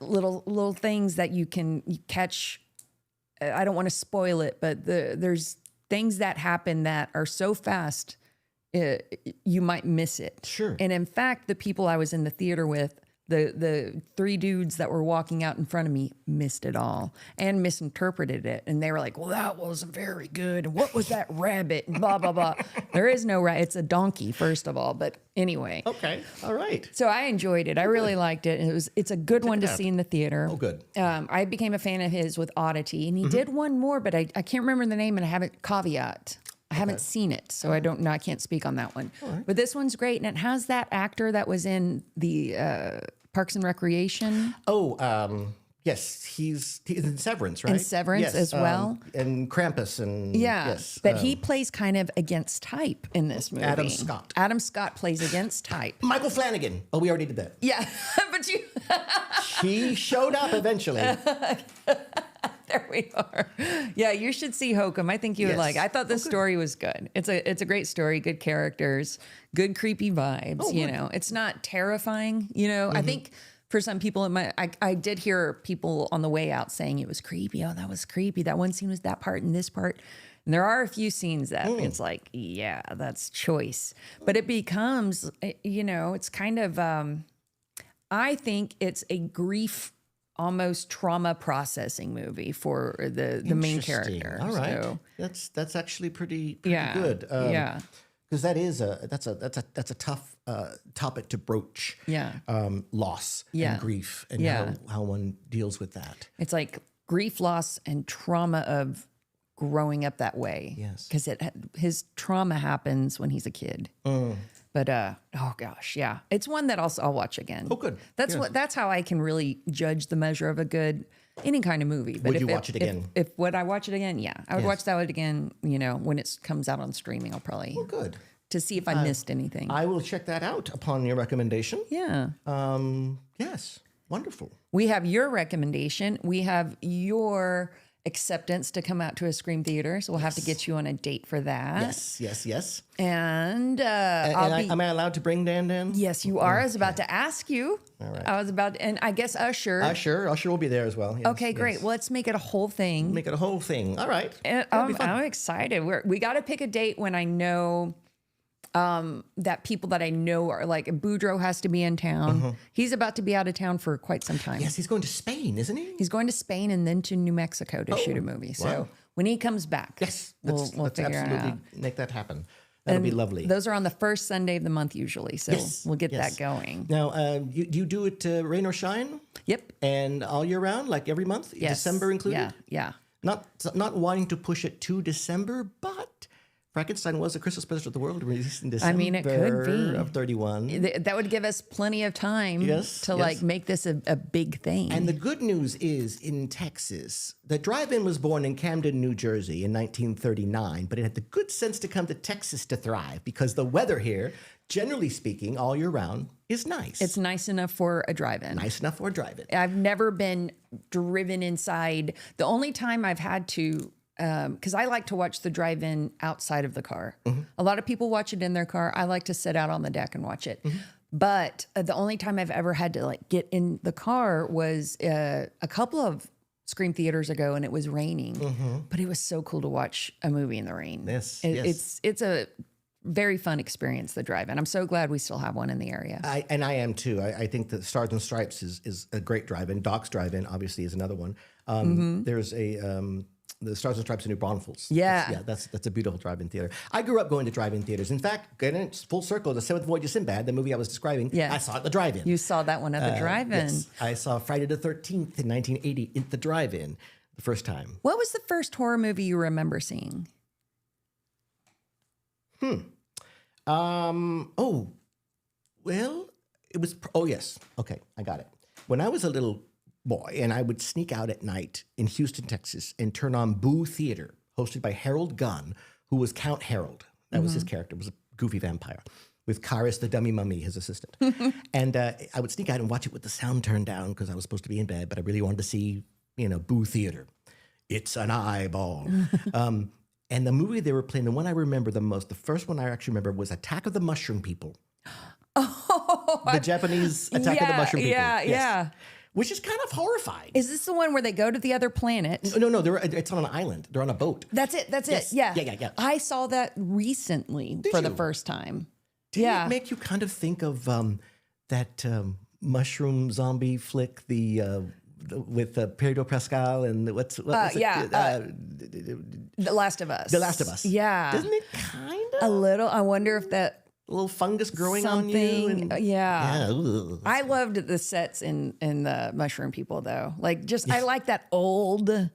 little things that you can catch. I don't want to spoil it, but there's things that happen that are so fast you might miss it. Sure. And in fact, the people I was in the theater with, the three dudes that were walking out in front of me missed it all and misinterpreted it. And they were like, well, that wasn't very good. And what was that rabbit? And blah, blah, blah. There is no rabbit. It's a donkey, first of all. But anyway. Okay. All right. So I enjoyed it. I really liked it. And it's a good one to see in the theater. Oh, good. I became a fan of his with Oddity. And he did one more, but I can't remember the name and I haven't caveat. I haven't seen it, so I don't know. I can't speak on that one. Right. But this one's great, and it has that actor that was in the Parks and Recreation. Oh, yes, he's in Severance, right? In Severance as well, and Krampus, and yes, but he plays kind of against type in this movie. Adam Scott. Adam Scott plays against type. Michael Flanagan. Oh, we already did that. Yeah, but you. He showed up eventually. There we are. Yeah, you should see Hokum. I think you would like. I thought the story was good. It's a great story, good characters, good creepy vibes. Oh, it's not terrifying. I think for some people, I did hear people on the way out saying it was creepy. Oh, that was creepy. That one scene was that part and this part. And there are a few scenes that it's like, yeah, that's choice. But it becomes, it's kind of. I think it's a grief. Almost trauma processing movie for the main character. All right, so, that's actually pretty good. Because that's a tough topic to broach. Yeah, loss and grief and how one deals with that. It's like grief, loss, and trauma of growing up that way. Yes, because his trauma happens when he's a kid. But oh gosh, yeah, it's one that I'll watch again. Oh, good. That's how I can really judge the measure of a good any kind of movie. But would you watch it again? If would I watch it again? Yeah, I would watch that one again. When it comes out on streaming, I'll probably. Oh, good. To see if I missed anything. I will check that out upon your recommendation. Yeah. Yes. Wonderful. We have your recommendation. We have your acceptance to come out to a Scream theater, so we'll have to get you on a date for that. Yes. And am I allowed to bring Dan? Yes, you are. I was about to ask you. All right. And I guess Usher. Usher will be there as well. Yes, okay, great. Yes. Well, let's make it a whole thing. Make it a whole thing. All right. I'm excited. We got to pick a date when I know that people that I know are like Boudreaux has to be in town. He's about to be out of town for quite some time. Yes, he's going to Spain, isn't he? He's going to Spain and then to New Mexico to shoot a movie. So when he comes back, we'll figure it out. Make that happen. That'll be lovely. Those are on the first Sunday of the month usually, so we'll get that going. Now, you do it rain or shine? Yep. And all year round, like every month, December included? Yeah. Not wanting to push it to December, but Frankenstein was a Christmas special of the world released in December. I mean, it could be of 31. That would give us plenty of time to like make this a big thing. And the good news is in Texas, the drive-in was born in Camden, New Jersey in 1939, but it had the good sense to come to Texas to thrive because the weather here, generally speaking, all year round, is nice. It's nice enough for a drive-in. Nice enough for a drive-in. I've never been driven inside. The only time I've had to because I like to watch the drive-in outside of the car. A lot of people watch it in their car. I like to sit out on the deck and watch it. But the only time I've ever had to like get in the car was a couple of Scream theaters ago and it was raining, but it was so cool to watch a movie in the rain. Yes, It's a very fun experience, the drive-in. I'm so glad we still have one in the area. I am too. I think that Stars and Stripes is a great drive-in. Doc's Drive-In obviously is another one. There's the Stars and Stripes in New Braunfels. Yeah. That's a beautiful drive-in theater. I grew up going to drive-in theaters. In fact, getting full circle, The Seventh Voyage of Sinbad, the movie I was describing, I saw it at the drive-in. You saw that one at the drive-in. Yes. I saw Friday the 13th in 1980 at the drive-in the first time. What was the first horror movie you remember seeing? Well, it was, yes. Okay, I got it. When I was a little boy and I would sneak out at night in Houston, Texas and turn on Boo Theater, hosted by Harold Gunn, who was Count Harold. That was his character, was a goofy vampire, with Karis the dummy mummy, his assistant. And I would sneak out and watch it with the sound turned down because I was supposed to be in bed, but I really wanted to see, Boo Theater. It's an eyeball. And the movie they were playing, the one I remember the most, the first one I actually remember was Attack of the Mushroom People. The Japanese Attack of the Mushroom People. Yeah. Which is kind of horrifying. Is this the one where they go to the other planet? No, it's on an island. They're on a boat. That's it. Yes. Yeah. Yeah. I saw that recently for the first time. Did it make you kind of think of that mushroom zombie flick, with Pedro Pascal and what was it? The Last of Us. The Last of Us. Yeah. Doesn't it kind of? A little. I wonder if that a little fungus growing on you. And, I loved the sets in the Mushroom People though. Like I like that old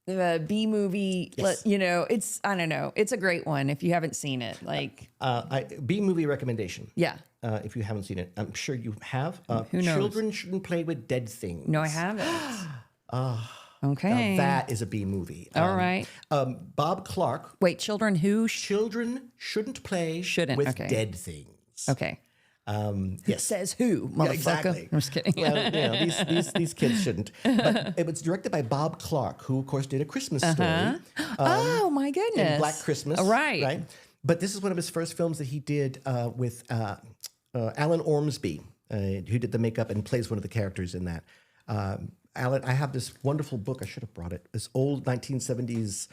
B movie. Yes. It's I don't know. It's a great one if you haven't seen it. Like B movie recommendation. Yeah. If you haven't seen it, I'm sure you have. Who knows? Children shouldn't play with dead things. No, I haven't. Okay. Now that is a B movie. All right. Bob Clark. Wait, children who? Children shouldn't play with dead things. Okay. Yes. Says who, motherfucker? Yeah, exactly. I'm just kidding. Well, these kids shouldn't. But it was directed by Bob Clark, who, of course, did A Christmas Story. Oh, my goodness. And Black Christmas. Right. But this is one of his first films that he did with Alan Ormsby, who did the makeup and plays one of the characters in that. Alan, I have this wonderful book. I should have brought it. This old 1970s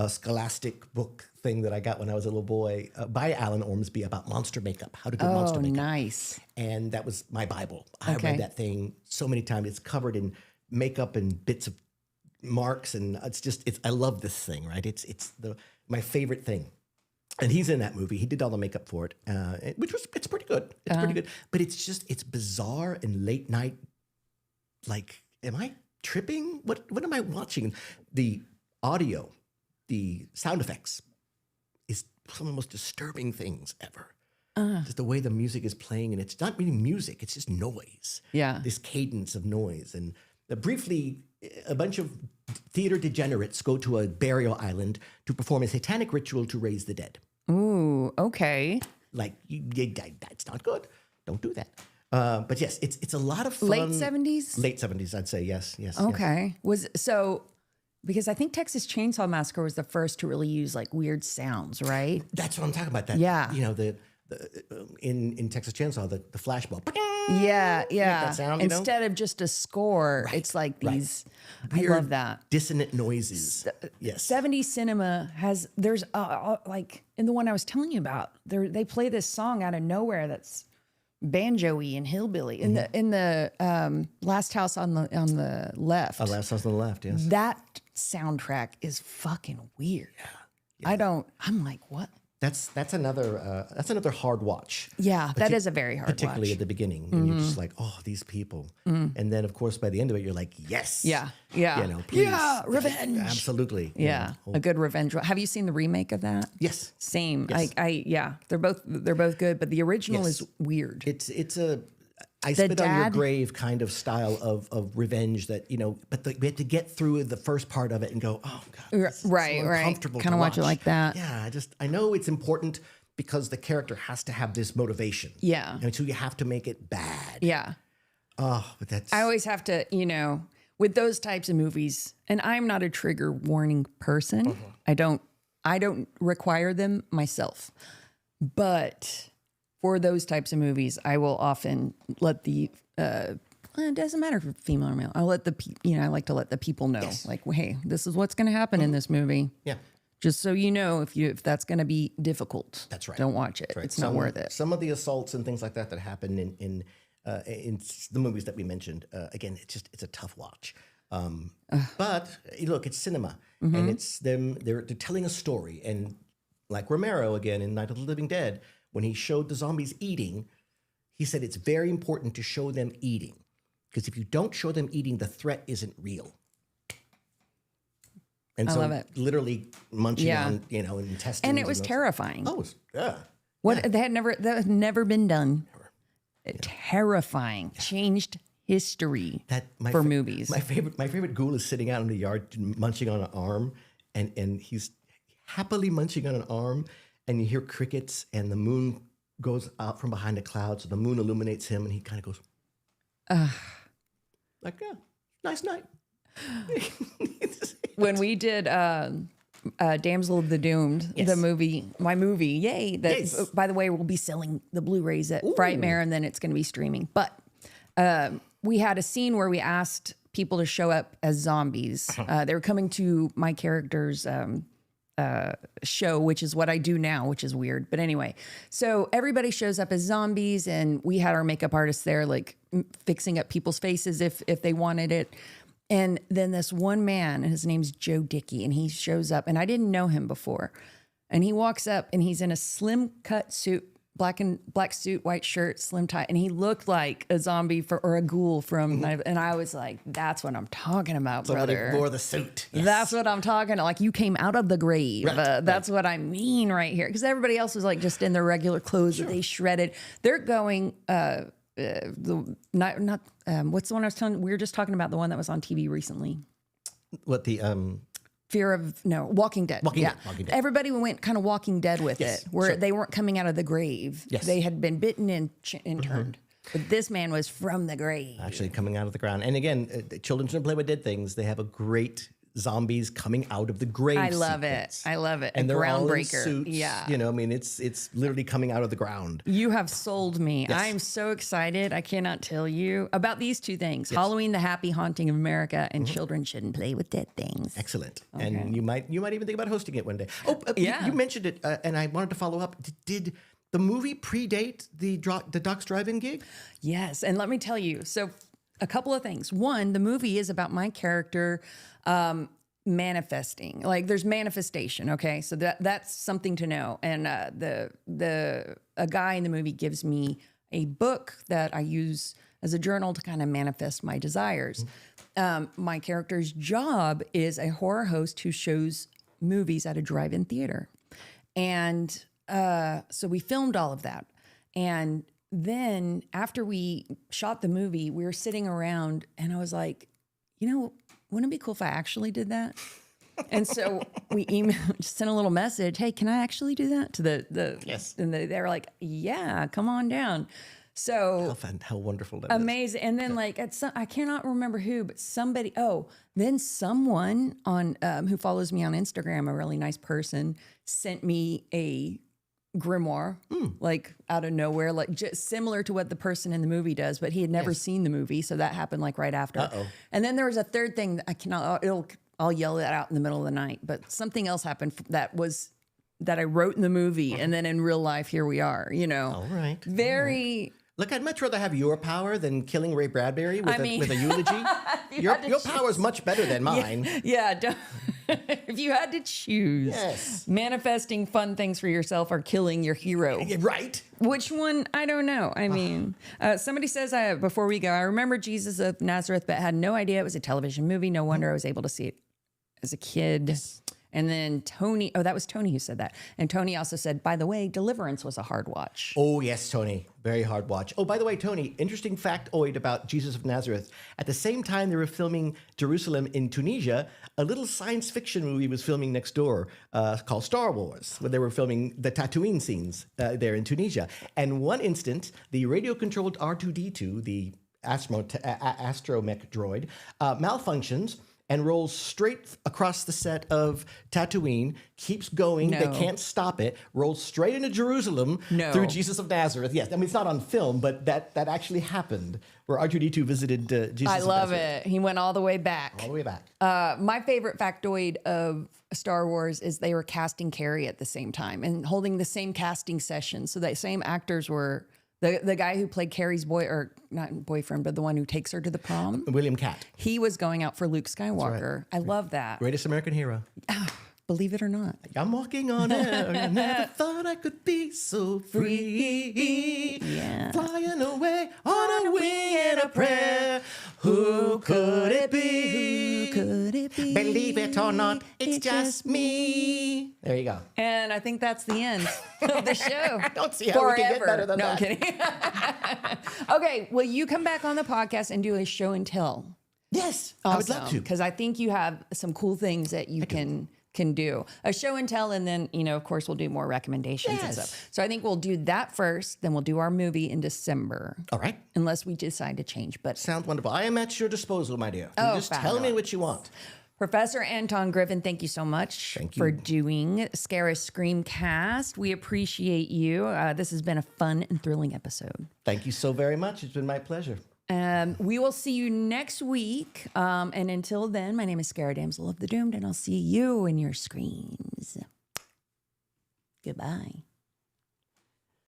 scholastic book thing that I got when I was a little boy by Alan Ormsby about monster makeup, how to do monster makeup. Oh, nice. And that was my Bible. I read that thing so many times. It's covered in makeup and bits of marks, and I love this thing, right? It's my favorite thing. And he's in that movie. He did all the makeup for it, it's pretty good. It's pretty good. But it's bizarre and late night. Like, am I tripping? What am I watching? The audio, the sound effects is some of the most disturbing things ever. Just the way the music is playing, and it's not really music, it's just noise. Yeah. This cadence of noise. And briefly, a bunch of theater degenerates go to a burial island to perform a satanic ritual to raise the dead. Ooh, okay. Like, that's not good. Don't do that. But yes, it's a lot of fun. Late 70s? Late 70s, I'd say, yes. Okay. Because I think Texas Chainsaw Massacre was the first to really use like weird sounds, right? That's what I'm talking about. That, yeah. In Texas Chainsaw, the flashball. Yeah. That sound, Instead of just a score, it's like these. Weird, I love that. Dissonant noises. Yes. 70s cinema there's like in the one I was telling you about, they play this song out of nowhere that's banjo-y and hillbilly in the Last House on the Left. Last House on the Left, yes. That soundtrack is fucking weird. Yeah. I'm like, what? That's another hard watch. Yeah, that is a very hard watch. Particularly at the beginning. And you're just like, oh, these people. And then, of course, by the end of it, you're like, yes. Yeah. Please. Yeah, revenge. Absolutely. Yeah, a good revenge. Have you seen the remake of that? Yes. Same. Yes. They're both good, but the original is weird. It's a I spit on your grave kind of style of revenge that, but we had to get through the first part of it and go, oh, God, this is so uncomfortable kind of watch it like that. Yeah, I know it's important because the character has to have this motivation. Yeah. And so you have to make it bad. Yeah. Oh, but that's... I always have to, with those types of movies, and I'm not a trigger warning person. I don't require them myself. But... for those types of movies, I will often let the It doesn't matter if you're female or male. I like to let the people know, like, hey, this is what's going to happen in this movie. Yeah. Just so you know, if that's going to be difficult, That's right. Don't watch it. That's right. It's not worth it. Some of the assaults and things like that happen in the movies that we mentioned. Again, it's a tough watch. But look, it's cinema, and it's them. They're telling a story, and like Romero again in Night of the Living Dead, when he showed the zombies eating, he said it's very important to show them eating, because if you don't show them eating, the threat isn't real. And so love it. Literally munching on, intestines. And it was terrifying. Oh, yeah. That had never been done. Terrifying. Changed history for movies. My favorite ghoul is sitting out in the yard munching on an arm, and he's happily munching on an arm, and you hear crickets, and the moon goes out from behind a cloud, so the moon illuminates him, and he kind of goes, like, yeah, nice night. When we did Damsel of the Doomed, my movie, yay! That, by the way, we'll be selling the Blu-rays at Frightmare, and then it's going to be streaming. But we had a scene where we asked people to show up as zombies. They were coming to my character's show, which is what I do now, which is weird. But anyway, so everybody shows up as zombies, and we had our makeup artists there, like fixing up people's faces if they wanted it. And then this one man, his name's Joe Dickey, and he shows up, and I didn't know him before. And he walks up, and he's in a slim cut suit, black suit, white shirt, slim tie, and he looked like a zombie or a ghoul from. And I was like, "That's what I'm talking about, brother." Wore the suit. Yes. That's what I'm talking about. Like, you came out of the grave. That's what I mean right here, because everybody else was like just in their regular clothes that they shredded. They're going. What's the one I was telling? We were just talking about the one that was on TV recently. What the Walking Dead. Walking Dead. Everybody went kind of Walking Dead with it, where they weren't coming out of the grave. Yes. They had been bitten and turned. But this man was from the grave. Actually coming out of the ground. And again, children shouldn't play with dead things. They have a great zombies coming out of the grave. I love it. And they're all in groundbreaker. suits. Yeah. I mean, it's literally coming out of the ground. You have sold me. Yes. I'm so excited. I cannot tell you about these two things. Halloween, the happy haunting of America, and children shouldn't play with dead things. Excellent. Okay. And you might even think about hosting it one day. Oh, you mentioned it, and I wanted to follow up. Did the movie predate the Doc's Drive-In gig? Yes. And let me tell you, so a couple of things. One, the movie is about my character manifesting. Like, there's manifestation, okay? So that's something to know. And a guy in the movie gives me a book that I use as a journal to kind of manifest my desires. My character's job is a horror host who shows movies at a drive-in theater. And so we filmed all of that. And then after we shot the movie, we were sitting around, and I was like, wouldn't it be cool if I actually did that? And so we sent a little message. Hey, can I actually do that to the Yes. And they were like, yeah, come on down. So how wonderful that amazing. And then I cannot remember who, but somebody, then someone on who follows me on Instagram, a really nice person, sent me a grimoire, like out of nowhere, like just similar to what the person in the movie does, but he had never seen the movie. So that happened like right after. And then there was a third thing that I cannot, I'll yell that out in the middle of the night, but something else happened that I wrote in the movie. And then in real life, here we are, All right. Very... Look, I'd much rather have your power than killing Ray Bradbury with a eulogy. Your power is much better than mine. Yeah. If you had to choose manifesting fun things for yourself or killing your hero. Right. Which one? I don't know. I mean, somebody says, before we go, I remember Jesus of Nazareth, but had no idea it was a television movie. No wonder I was able to see it as a kid. Yes. And then Tony, that was Tony who said that. And Tony also said, by the way, Deliverance was a hard watch. Oh, yes, Tony. Very hard watch. Oh, by the way, Tony, interesting factoid about Jesus of Nazareth. At the same time they were filming Jerusalem in Tunisia, a little science fiction movie was filming next door called Star Wars, where they were filming the Tatooine scenes there in Tunisia. And one instant, the radio-controlled R2-D2, the astromech droid, malfunctions, and rolls straight across the set of Tatooine, keeps going. No. They can't stop it, rolls straight into Jerusalem through Jesus of Nazareth. Yes, I mean, it's not on film, but that actually happened, where R2-D2 visited Jesus of Nazareth. I love it. He went all the way back. All the way back. My favorite factoid of Star Wars is they were casting Carrie at the same time and holding the same casting session. So that same actors were the guy who played Carrie's not boyfriend, but the one who takes her to the prom. William Catt. He was going out for Luke Skywalker. Right. I love that. Greatest American hero. Believe it or not. I'm walking on air. I never thought I could be so free. Yeah. Flying away on a wing and a prayer. Who could it be? Who could it be? Believe it or not, it's just me. There you go. And I think that's the end of the show. I don't see how we can get better than that. I'm kidding. Okay, well, you come back on the podcast and do a show and tell. Yes, I would love to. Because I think you have some cool things that you can do. A show and tell, and then, of course, we'll do more recommendations and stuff. So I think we'll do that first, then we'll do our movie in December. All right. Unless we decide to change. But sounds wonderful. I am at your disposal, my dear. You just tell me what you want. Professor Anton Griffin, thank you so much for doing Scarah Screamcast. We appreciate you. This has been a fun and thrilling episode. Thank you so very much. It's been my pleasure. We will see you next week. And until then, my name is Scarah, Damsel of the Doomed, and I'll see you in your screens. Goodbye.